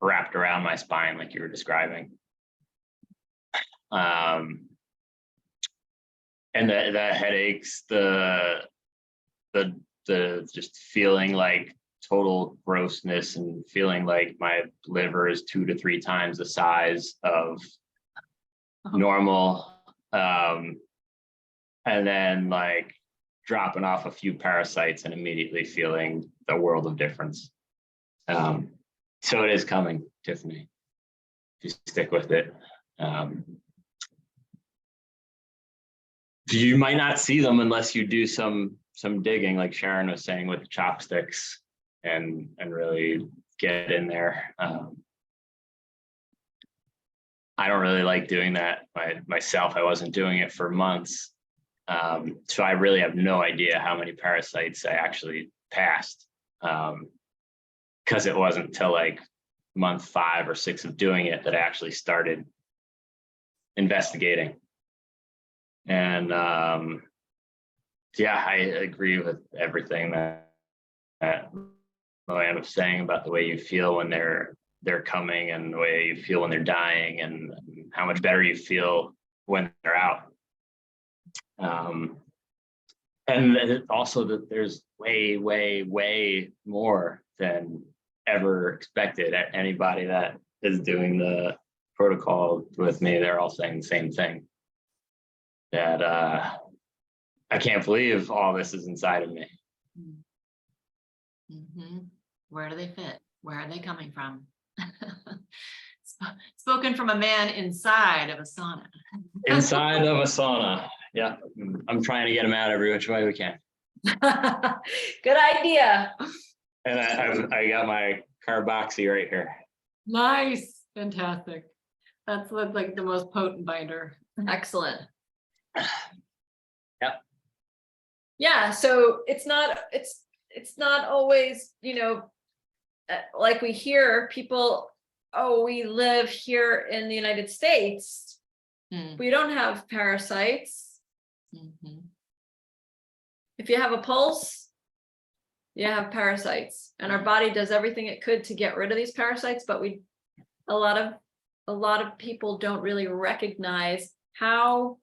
wrapped around my spine, like you were describing. And the headaches, the just feeling like total grossness, and feeling like my liver is 2 to 3 times the size of normal. And then like dropping off a few parasites and immediately feeling the world of difference. So it is coming, Tiffany. Just stick with it. You might not see them unless you do some digging, like Sharon was saying, with the chopsticks, and really get in there. I don't really like doing that myself. I wasn't doing it for months. So I really have no idea how many parasites I actually passed, because it wasn't until like month 5 or 6 of doing it that I actually started investigating. And yeah, I agree with everything that Moanne was saying about the way you feel when they're coming, and the way you feel when they're dying, and how much better you feel when they're out. And also that there's way, way, way more than ever expected. Anybody that is doing the protocol with me, they're all saying the same thing. That I can't believe all this is inside of me. Where do they fit? Where are they coming from? Spoken from a man inside of a sauna. Inside of a sauna. Yeah, I'm trying to get them out every which way we can. Good idea. And I got my Carboxy right here. Nice, fantastic. That's like the most potent binder. Excellent. Yeah, so it's not always, like we hear people, oh, we live here in the United States. Mm, We don't have parasites. mhm. If you have a pulse, you have parasites, and our body does everything it could to get rid of these parasites, but a lot of people don't really recognize how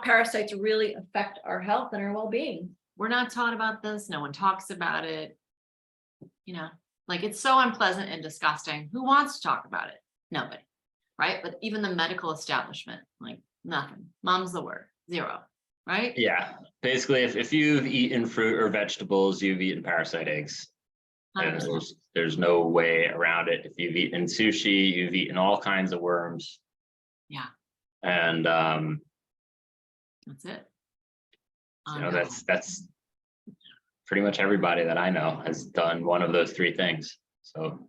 parasites really affect our health and our well-being. We're not taught about this. No one talks about it. Like it's so unpleasant and disgusting. Who wants to talk about it? Nobody, right? But even the medical establishment, like nothing. Mum's the word, zero, right? Yeah, basically, if you've eaten fruit or vegetables, you've eaten parasite eggs. And 100%. there's no way around it. If you've eaten sushi, you've eaten all kinds of worms. Yeah. And That's it. that's pretty much everybody that I know has done one of those three things. So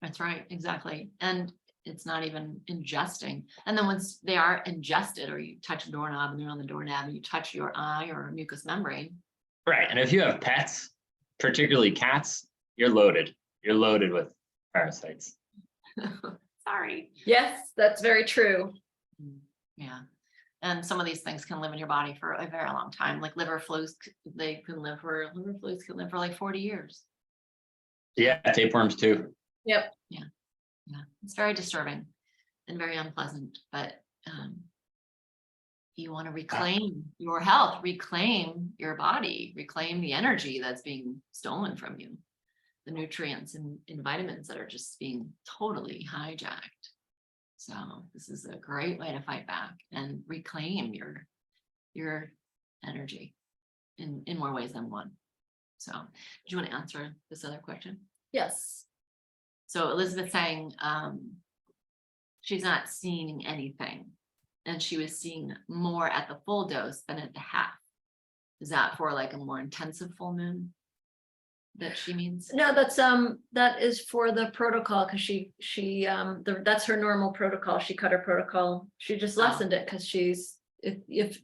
That's right, exactly. And it's not even ingesting. And then once they are ingested, or you touch a doorknob and they're on the doorknob and you touch your eye or mucous membrane. right. And if you have pets, particularly cats, you're loaded. You're loaded with parasites. Sorry. Yes, that's very true. Yeah. And some of these things can live in your body for a very long time, like liver flus can live for like 40 years. Yeah, tapeworms too. Yep. Yeah. It's very disturbing and very unpleasant, but you want to reclaim your health, reclaim your body, reclaim the energy that's being stolen from you, the nutrients and vitamins that are just being totally hijacked. So this is a great way to fight back and reclaim your energy in more ways than one. So do you want to answer this other question? Yes. So Elizabeth saying she's not seeing anything, and she was seeing more at the full dose than at the half. Is that for like a more intensive full moon that she means? No, that is for the protocol, because that's her normal protocol. She cut her protocol. She just Oh. lessened it because if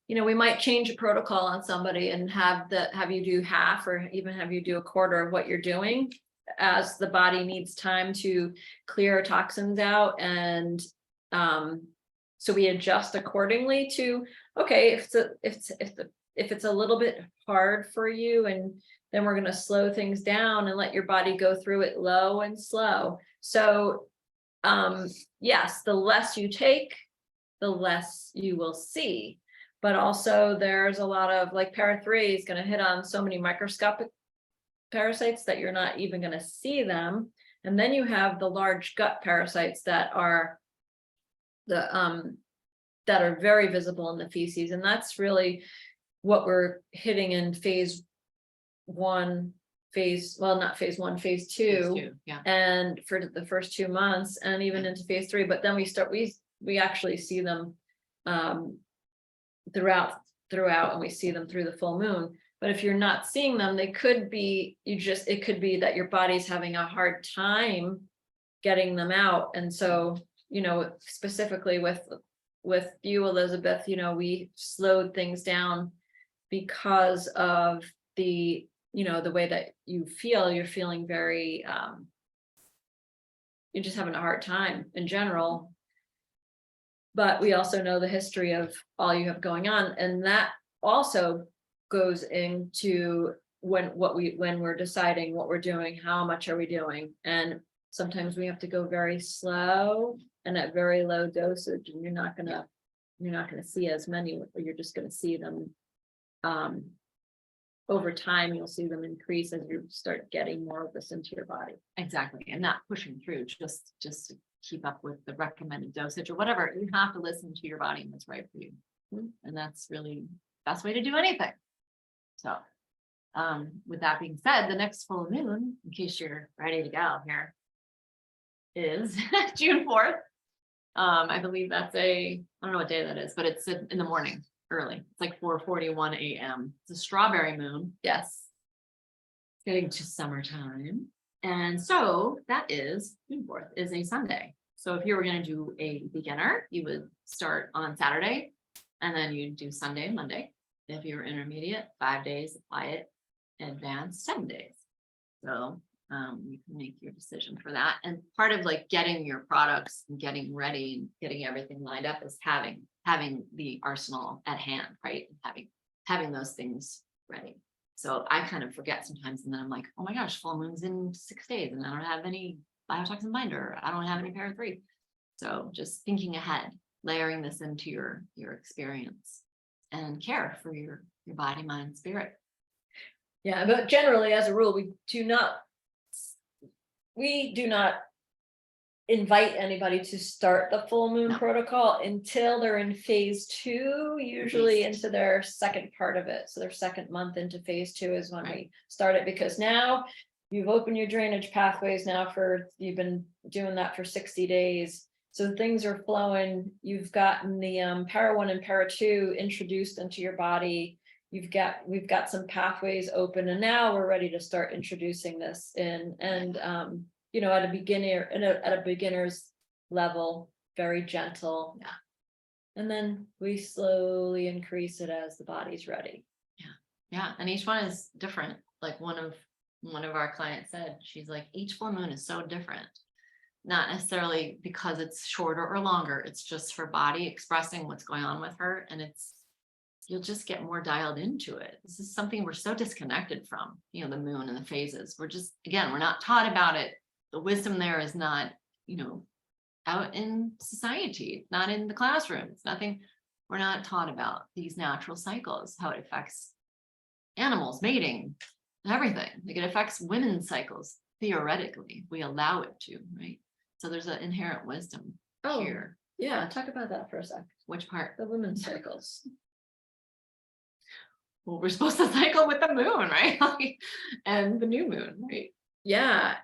we might change a protocol on somebody and have you do half or even have you do a quarter of what you're doing, as the body needs time to clear toxins out. And so we adjust accordingly to, okay, if it's a little bit hard for you, and then we're going to slow things down and let your body go through it low and slow. So yes, the less you take, the less you will see. But also there's a lot of, like, para 3 is going to hit on so many microscopic parasites that you're not even going to see them. And then you have the large gut parasites that are very visible in the feces. And that's really what we're hitting in phase 2, Phase two, yeah. and for the first 2 months, and even into phase 3. But then we actually see them throughout, and we see them through the full moon. But if you're not seeing them, it could be that your body's having a hard time getting them out. And so, specifically with you, Elizabeth, we slowed things down because of the way that you feel. You're feeling very, you're just having a hard time in general. But we also know the history of all you have going on, and that also goes into when we're deciding what we're doing, how much are we doing. And sometimes we have to go very slow and at very low dosage, and you're not gonna see as many, or you're just gonna see them over time. You'll see them increase as you start getting more of this into your body. Exactly. And not pushing through just to keep up with the recommended dosage or whatever. You have to listen to your body and what's right for you. And that's really the best way to do anything. So with that being said, the next full moon, in case you're ready to go here, is June 4th. I believe that's I don't know what day that is, but it's in the morning, early. It's like 4:41 a.m. It's a strawberry moon. Yes. Getting to summertime. And so that is June 4th is a Sunday. So if you were gonna do a beginner, you would start on Saturday and then you do Sunday and Monday. If you're intermediate, 5 days, apply it. Advanced, 7 days. So you can make your decision for that. And part of like getting your products and getting ready and getting everything lined up is having the arsenal at hand, right? Having those things ready. So I kind of forget sometimes, and then I'm like, oh my gosh, full moon's in 6 days and I don't have any biotoxin binder. I don't have any para 3. So just thinking ahead, layering this into your experience and care for your body, mind, spirit. Yeah, but generally, as a rule, we do not invite anybody to start the full moon No. protocol until they're in phase 2, usually into their second part of it. So their second month into phase 2 is when we start it, because now you've opened your drainage pathways you've been doing that for 60 days. So things are flowing. You've gotten the para 1 and para 2 introduced into your body. We've got some pathways open, and now we're ready to start introducing this in, and at a beginner's level, very gentle. Yeah. And then we slowly increase it as the body's ready. Yeah, and each one is different. Like one of our clients said, she's like, each full moon is so different. Not necessarily because it's shorter or longer, it's just her body expressing what's going on with her, and you'll just get more dialed into it. This is something we're so disconnected from, the moon and the phases. We're not taught about it. The wisdom there is not, out in society, not in the classroom. It's nothing. We're not taught about these natural cycles, how it affects animals, mating, everything. Like it affects women's cycles, theoretically. We allow it to, right? So there's an inherent wisdom here. Yeah, talk about that for a sec. Which part? The women's cycles. Well, we're supposed to cycle with the moon, right? And the new moon, right? Yeah.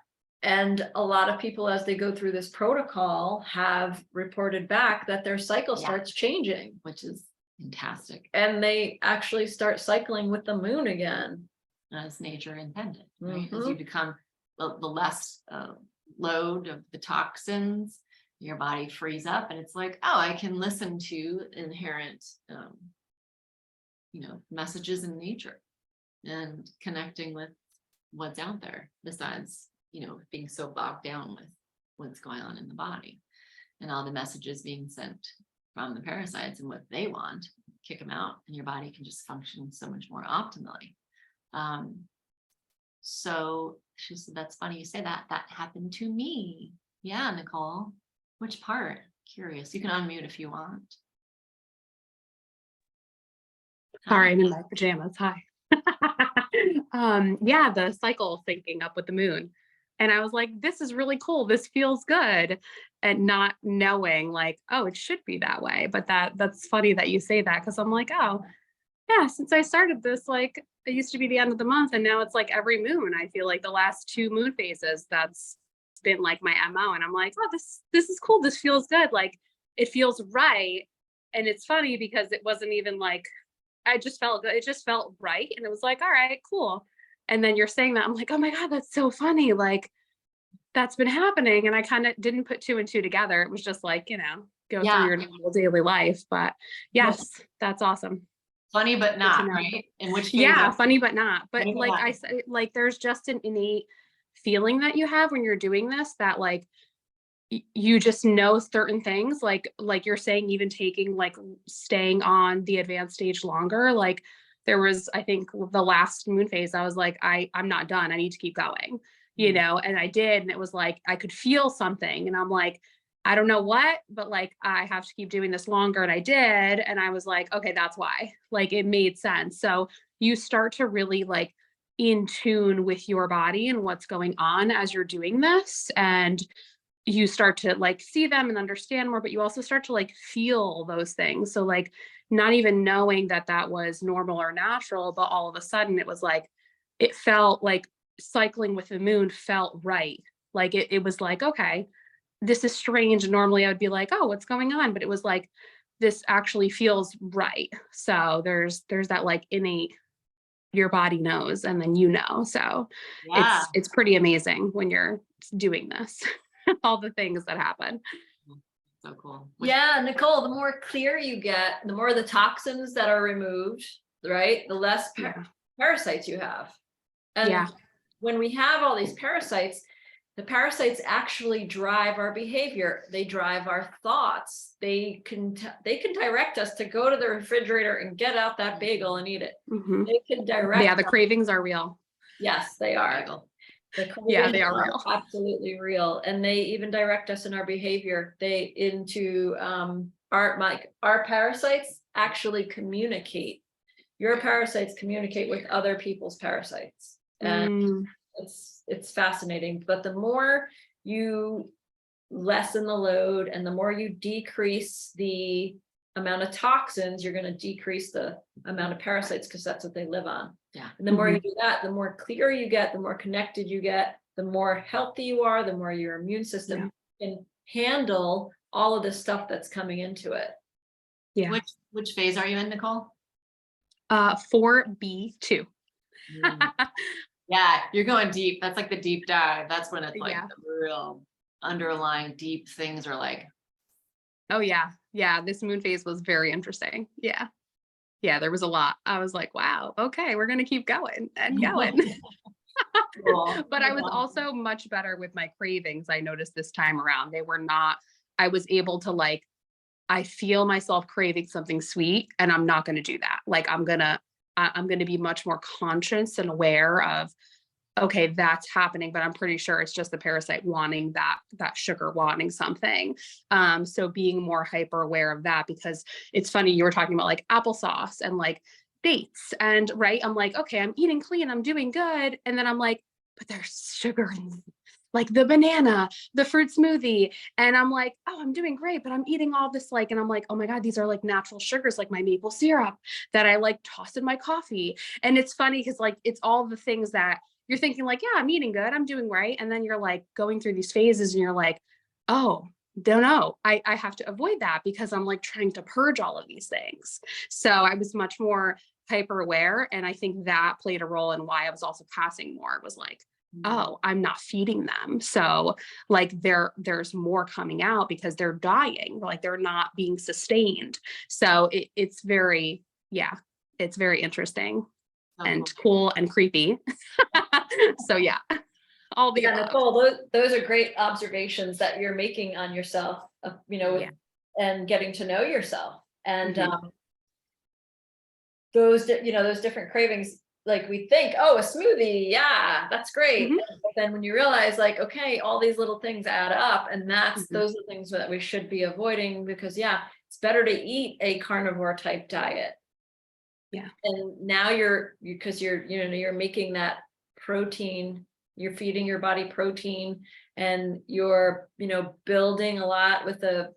And a lot of people, as they go through this protocol, have reported back that their cycle Yeah. starts changing, Which is fantastic, and they actually start cycling with the moon again. as nature intended, right? As you become the less load of the toxins, your body frees up, and it's like, oh, I can listen to inherent messages in nature and connecting with what's out there, besides being so bogged down with what's going on in the body and all the messages being sent from the parasites and what they want. Kick them out and your body can just function so much more optimally. So she said, that's funny you say that. That happened to me. Yeah, Nicole. Which part? Curious. You can unmute if you want. Sorry, I'm in my pajamas. Hi. Yeah, the cycle syncing up with the moon. And I was like, this is really cool. This feels good. And not knowing like, oh, it should be that way. But that's funny that you say that, because I'm like, oh, yeah, since I started this, like it used to be the end of the month, and now it's like every moon. I feel like the last 2 moon phases, that's been like my MO. And I'm like, oh, this is cool. This feels good. Like it feels right. And it's funny because it wasn't even like, I just felt good. It just felt right. And it was like, all right, cool. And then you're saying that, I'm like, oh my God, that's so funny. Like that's been happening. And I kind of didn't put 2 and 2 together. It was just like, go Yeah. through your normal daily life. But yes, that's awesome. Funny, but not, know. right? In which Yeah, phase? funny, but not. But Funny, but like not. I said, like there's just an innate feeling that you have when you're doing this, that like you just know certain things, like you're saying, even taking like staying on the advanced stage longer. Like there was, I think the last moon phase, I was like, I'm not done. I need to keep going, and I did. And it was like, I could feel something and I'm like, I don't know what, but like, I have to keep doing this longer. And I did. And I was like, okay, that's why. Like it made sense. So you start to really like in tune with your body and what's going on as you're doing this. And you start to like see them and understand more, but you also start to like feel those things. So like not even knowing that was normal or natural, but all of a sudden it was like, it felt like cycling with the moon felt right. Like it was like, okay, this is strange. Normally I would be like, oh, what's going on? But it was like, this actually feels right. So there's that like innate, your body knows, and then so Yeah. it's pretty amazing when you're doing this. all the things that happen. So cool. Yeah, Nicole, the more clear you get, the more the toxins that are removed, right? The less Yeah. parasites you have. And Yeah. when we have all these parasites, the parasites actually drive our behavior. They drive our thoughts. They can direct us to go to the refrigerator and get out that bagel and eat it. Mhm. They can direct. Yeah, the cravings are real. Yes, they are. Bagel. The Yeah, they cravings are real. absolutely real, and they even direct us in our behavior. They into our parasites actually communicate. Your parasites communicate with other people's parasites, and Mm, it's fascinating. But the more you lessen the load and the more you decrease the amount of toxins, you're going to decrease the amount of parasites, because that's what they live on. Yeah. And the more you do that, the more clear you get, the more connected you get, the more healthy you are, the more your immune system can handle all of this stuff that's coming into it. yeah. Which phase are you in, Nicole? 4B2. Yeah, you're going deep. That's like the deep dive. That's when it's like Yeah. the real underlying deep things are like, Oh yeah. Yeah. This moon phase was very interesting. Yeah. Yeah. There was a lot. I was like, wow, okay, we're going to keep going and going. cool. But I was also much better with my cravings. I noticed this time around, they were not, I was able to like, I feel myself craving something sweet and I'm not going to do that. Like I'm going to be much more conscious and aware of, okay, that's happening, but I'm pretty sure it's just the parasite wanting that sugar, wanting something. So being more hyper aware of that, because it's funny, you were talking about like applesauce and like dates, and right, I'm like, okay, I'm eating clean, I'm doing good. And then I'm like, but there's sugar in like the banana, the fruit smoothie. And I'm like, oh, I'm doing great, but I'm eating all this like, and I'm like, oh my God, these are like natural sugars, like my maple syrup that I like tossed in my coffee. And it's funny because like, it's all the things that you're thinking like, yeah, I'm eating good, I'm doing right. And then you're like going through these phases and you're like, oh, don't know. I have to avoid that because I'm like trying to purge all of these things. So I was much more hyper aware. And I think that played a role in why I was also passing more. It was like, oh, I'm not feeding them. So like there's more coming out because they're dying, like they're not being sustained. So it's very, yeah, it's very interesting and cool and creepy. So yeah, all the Yeah, above. Nicole, those are great observations that you're making on yourself, Yeah. and getting to know yourself. And Mhm. those different cravings, like we think, oh, a smoothie, yeah, that's great. Mhm. But then when you realize like, okay, all these little things add up, and Mhm. those are things that we should be avoiding, because yeah, it's better to eat a carnivore type diet. Yeah. And now because you're making that protein, you're feeding your body protein, and you're building a lot with the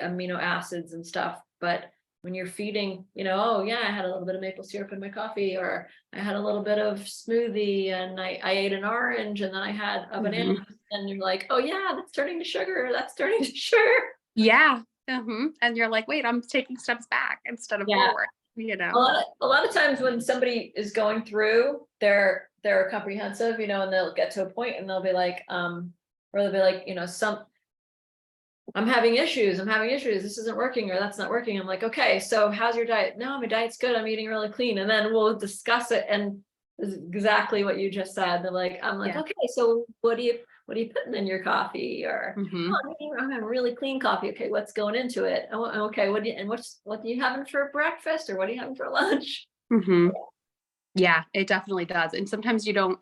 amino acids and stuff. But when you're feeding, oh yeah, I had a little bit of maple syrup in my coffee, or I had a little bit of smoothie, and I ate an orange, and then I had a banana, and you're like, oh yeah, that's turning to sugar, that's turning to sugar. Yeah. And you're like, wait, I'm taking steps back instead of forward, A lot of times when somebody is going through, they're comprehensive, and they'll get to a point and they'll be like, I'm having issues, this isn't working, or that's not working. I'm like, okay, so how's your diet? No, my diet's good, I'm eating really clean. And then we'll discuss it, and this is exactly what you just said. They're like, I'm like, Yeah. okay, so what are you putting in your coffee? Or Mhm. oh, I'm having really clean coffee. Okay, what's going into it? Oh, okay, what are you having for breakfast, or what are you having for lunch? Mhm. Yeah, it definitely does. And sometimes you don't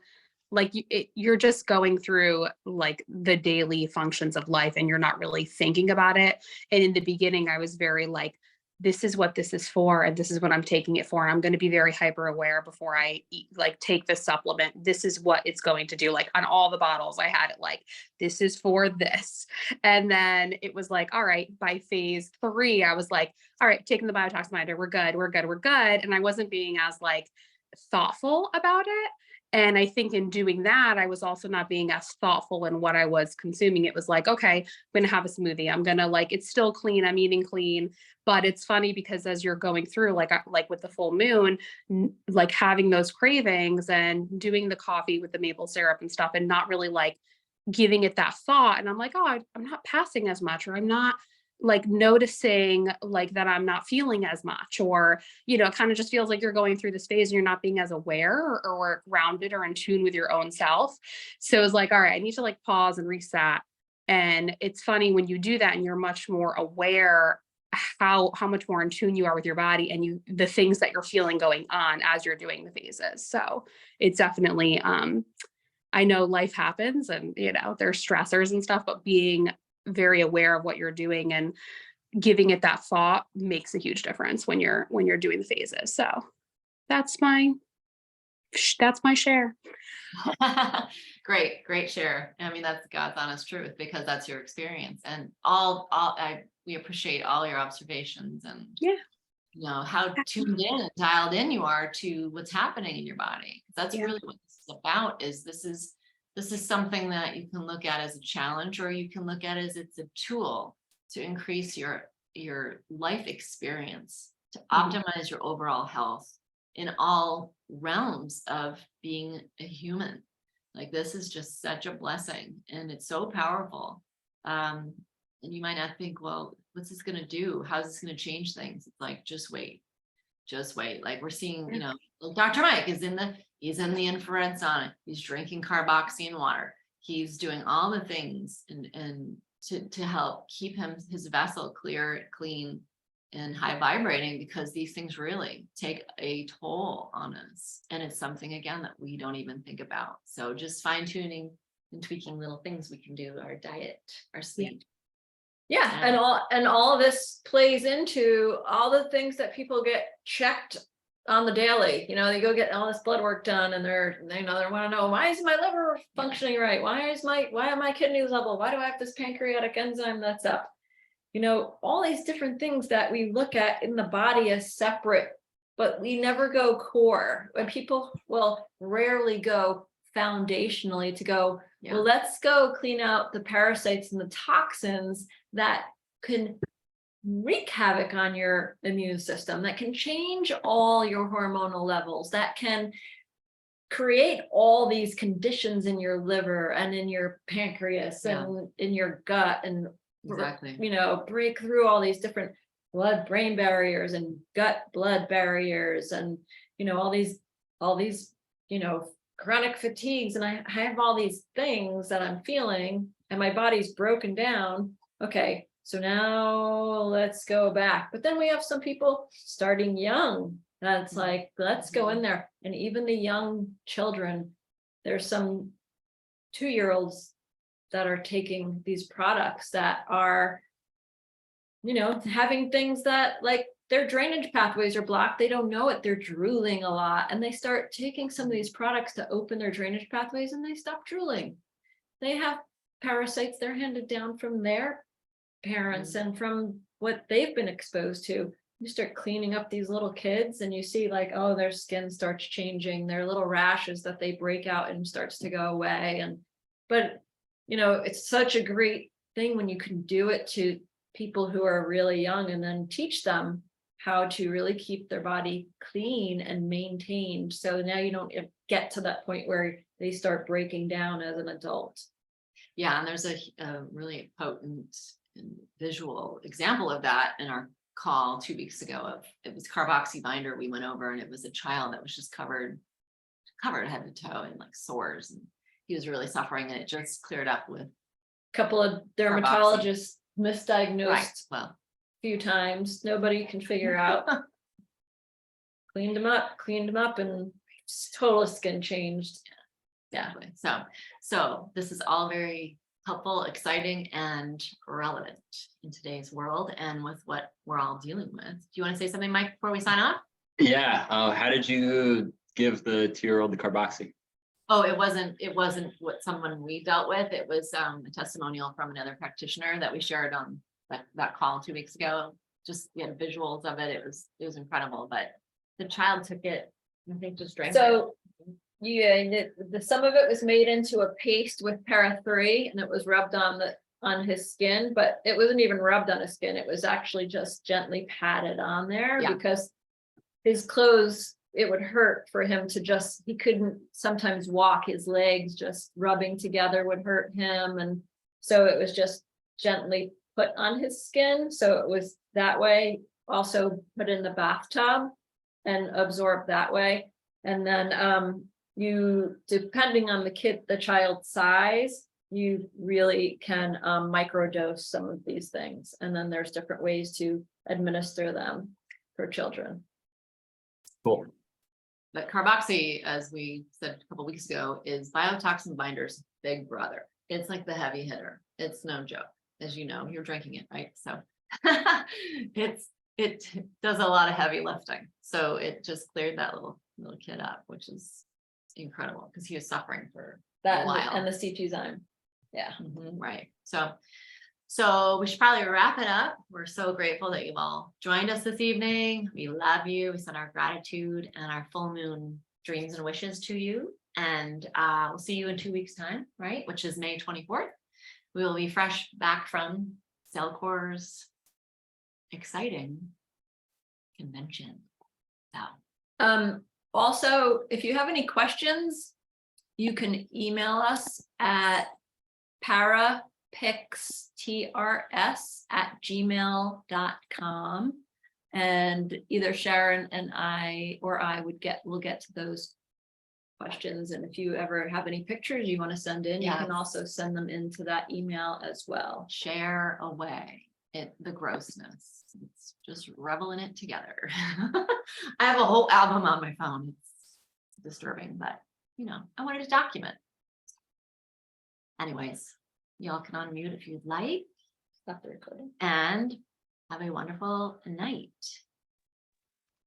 like you're just going through like the daily functions of life and you're not really thinking about it. And in the beginning, I was very like, this is what this is for, and this is what I'm taking it for. And I'm going to be very hyper aware before I eat, like take this supplement. This is what it's going to do. Like on all the bottles, I had it like, this is for this. And then it was like, all right, by phase 3, I was like, all right, taking the biotoxin binder, we're good, we're good, we're good. And I wasn't being as like thoughtful about it. And I think in doing that, I was also not being as thoughtful in what I was consuming. It was like, okay, I'm going to have a smoothie. I'm going to like, it's still clean. I'm eating clean. But it's funny because as you're going through, like with the full moon, like having those cravings and doing the coffee with the maple syrup and stuff, and not really like giving it that thought, and I'm like, oh, I'm not passing as much, or I'm not like noticing like that I'm not feeling as much, or, it kind of just feels like you're going through this phase and you're not being as aware or grounded or in tune with your own self. So it's like, all right, I need to like pause and reset. And it's funny when you do that and you're much more aware how much more in tune you are with your body and the things that you're feeling going on as you're doing the phases. So it's definitely I know life happens and there's stressors and stuff, but being very aware of what you're doing and giving it that thought makes a huge difference when you're doing the phases. So that's my share. Great share. I mean, that's God's honest truth because that's your experience, and we appreciate all your observations and how tuned in and dialed in you are to what's happening in your body. That's really what this is about. This is something that you can look at as a challenge, or you can look at as it's a tool to increase your life experience, to optimize your overall health in all realms of being a human. Like, this is just such a blessing and it's so powerful. And you might not think, well, what's this going to do? How's this going to change things? It's like, just wait. Like, we're seeing, Dr. Mike is he's in the infrared sauna. He's drinking carboxy water. He's doing all the things and to help keep his vessel clear, clean, and high vibrating, because these things really take a toll on us. And it's something, again, that we don't even think about. So just fine tuning and tweaking little things we can do, our diet, our sleep. Yeah, and all of this plays into all the things that people get checked on the daily. They go get all this blood work done, and they want to know, why is my liver functioning right? Why are my kidneys level? Why do I have this pancreatic enzyme that's up? All these different things that we look at in the body as separate, but we never go core. When people will rarely go foundationally to go, well, let's go clean out the parasites and the toxins that can wreak havoc on your immune system, that can change all your hormonal levels, that can create all these conditions in your liver and in your pancreas and in your gut, and Exactly. break through all these different blood-brain barriers and gut-blood barriers, and all these chronic fatigues, and I have all these things that I'm feeling and my body's broken down. Okay, so now let's go back. But then we have some people starting young. That's like, let's go in there. And even the young children, there's some 2-year-olds that are taking these products that are, having things that, like, their drainage pathways are blocked. They don't know it. They're drooling a lot. And they start taking some of these products to open their drainage pathways, and they stop drooling. They have parasites they're handed down from their parents and from what they've been exposed to. You start cleaning up these little kids and you see, like, oh, their skin starts changing, their little rashes that they break out and starts to go away. But it's such a great thing when you can do it to people who are really young, and then teach them how to really keep their body clean and maintained. So now you don't get to that point where they start breaking down as an adult. Yeah, and there's a really potent and visual example of that in our call 2 weeks ago. It was carboxy binder we went over, and it was a child that was just covered head to toe in like sores, and he was really suffering, and it just cleared up with A couple of dermatologists misdiagnosed a few times. Nobody can figure out. Cleaned them up, and total skin changed. Exactly. So this is all very helpful, exciting, and relevant in today's world and with what we're all dealing with. Do you want to say something, Mike, before we sign off? Yeah. How did you give the 2-year-old the carboxy? Oh, it wasn't what someone we dealt with. It was a testimonial from another practitioner that we shared on that call 2 weeks ago. Just visuals of it. It was incredible. But the child took it, I think, just drank it. So some of it was made into a paste with para-3, and it was rubbed on his skin, but it wasn't even rubbed on his skin. It was actually just gently patted on there because his clothes it would hurt for him to just, he couldn't sometimes walk, his legs just rubbing together would hurt him. And so it was just gently put on his skin. So it was that way, also put in the bathtub and absorb that way. And then you, depending on the child's size, you really can microdose some of these things. And then there's different ways to administer them for children. Cool. But carboxy, as we said a couple weeks ago, is biotoxin binder's big brother. It's like the heavy hitter. It's no joke. As you know, you're drinking it, right? So it does a lot of heavy lifting. So it just cleared that little kid up, which is incredible because he was suffering for That a while. and the C2zyme. Yeah. Right. So we should probably wrap it up. We're so grateful that you've all joined us this evening. We love you. We send our gratitude and our full moon dreams and wishes to you. And we'll see you in 2 weeks' time, right? Which is May 24th. We will be fresh back from Cellcore's exciting convention. So Also, if you have any questions, you can email us at parapixtrs@gmail.com. And either Sharon and I will get to those questions. And if you ever have any pictures you want to send in, you can Yes. also send them into that email as well. share away the grossness. It's just reveling it together. I have a whole album on my phone. It's disturbing, but I wanted to document. Anyways, y'all can unmute if you'd like, Stop the recording. and have a wonderful night.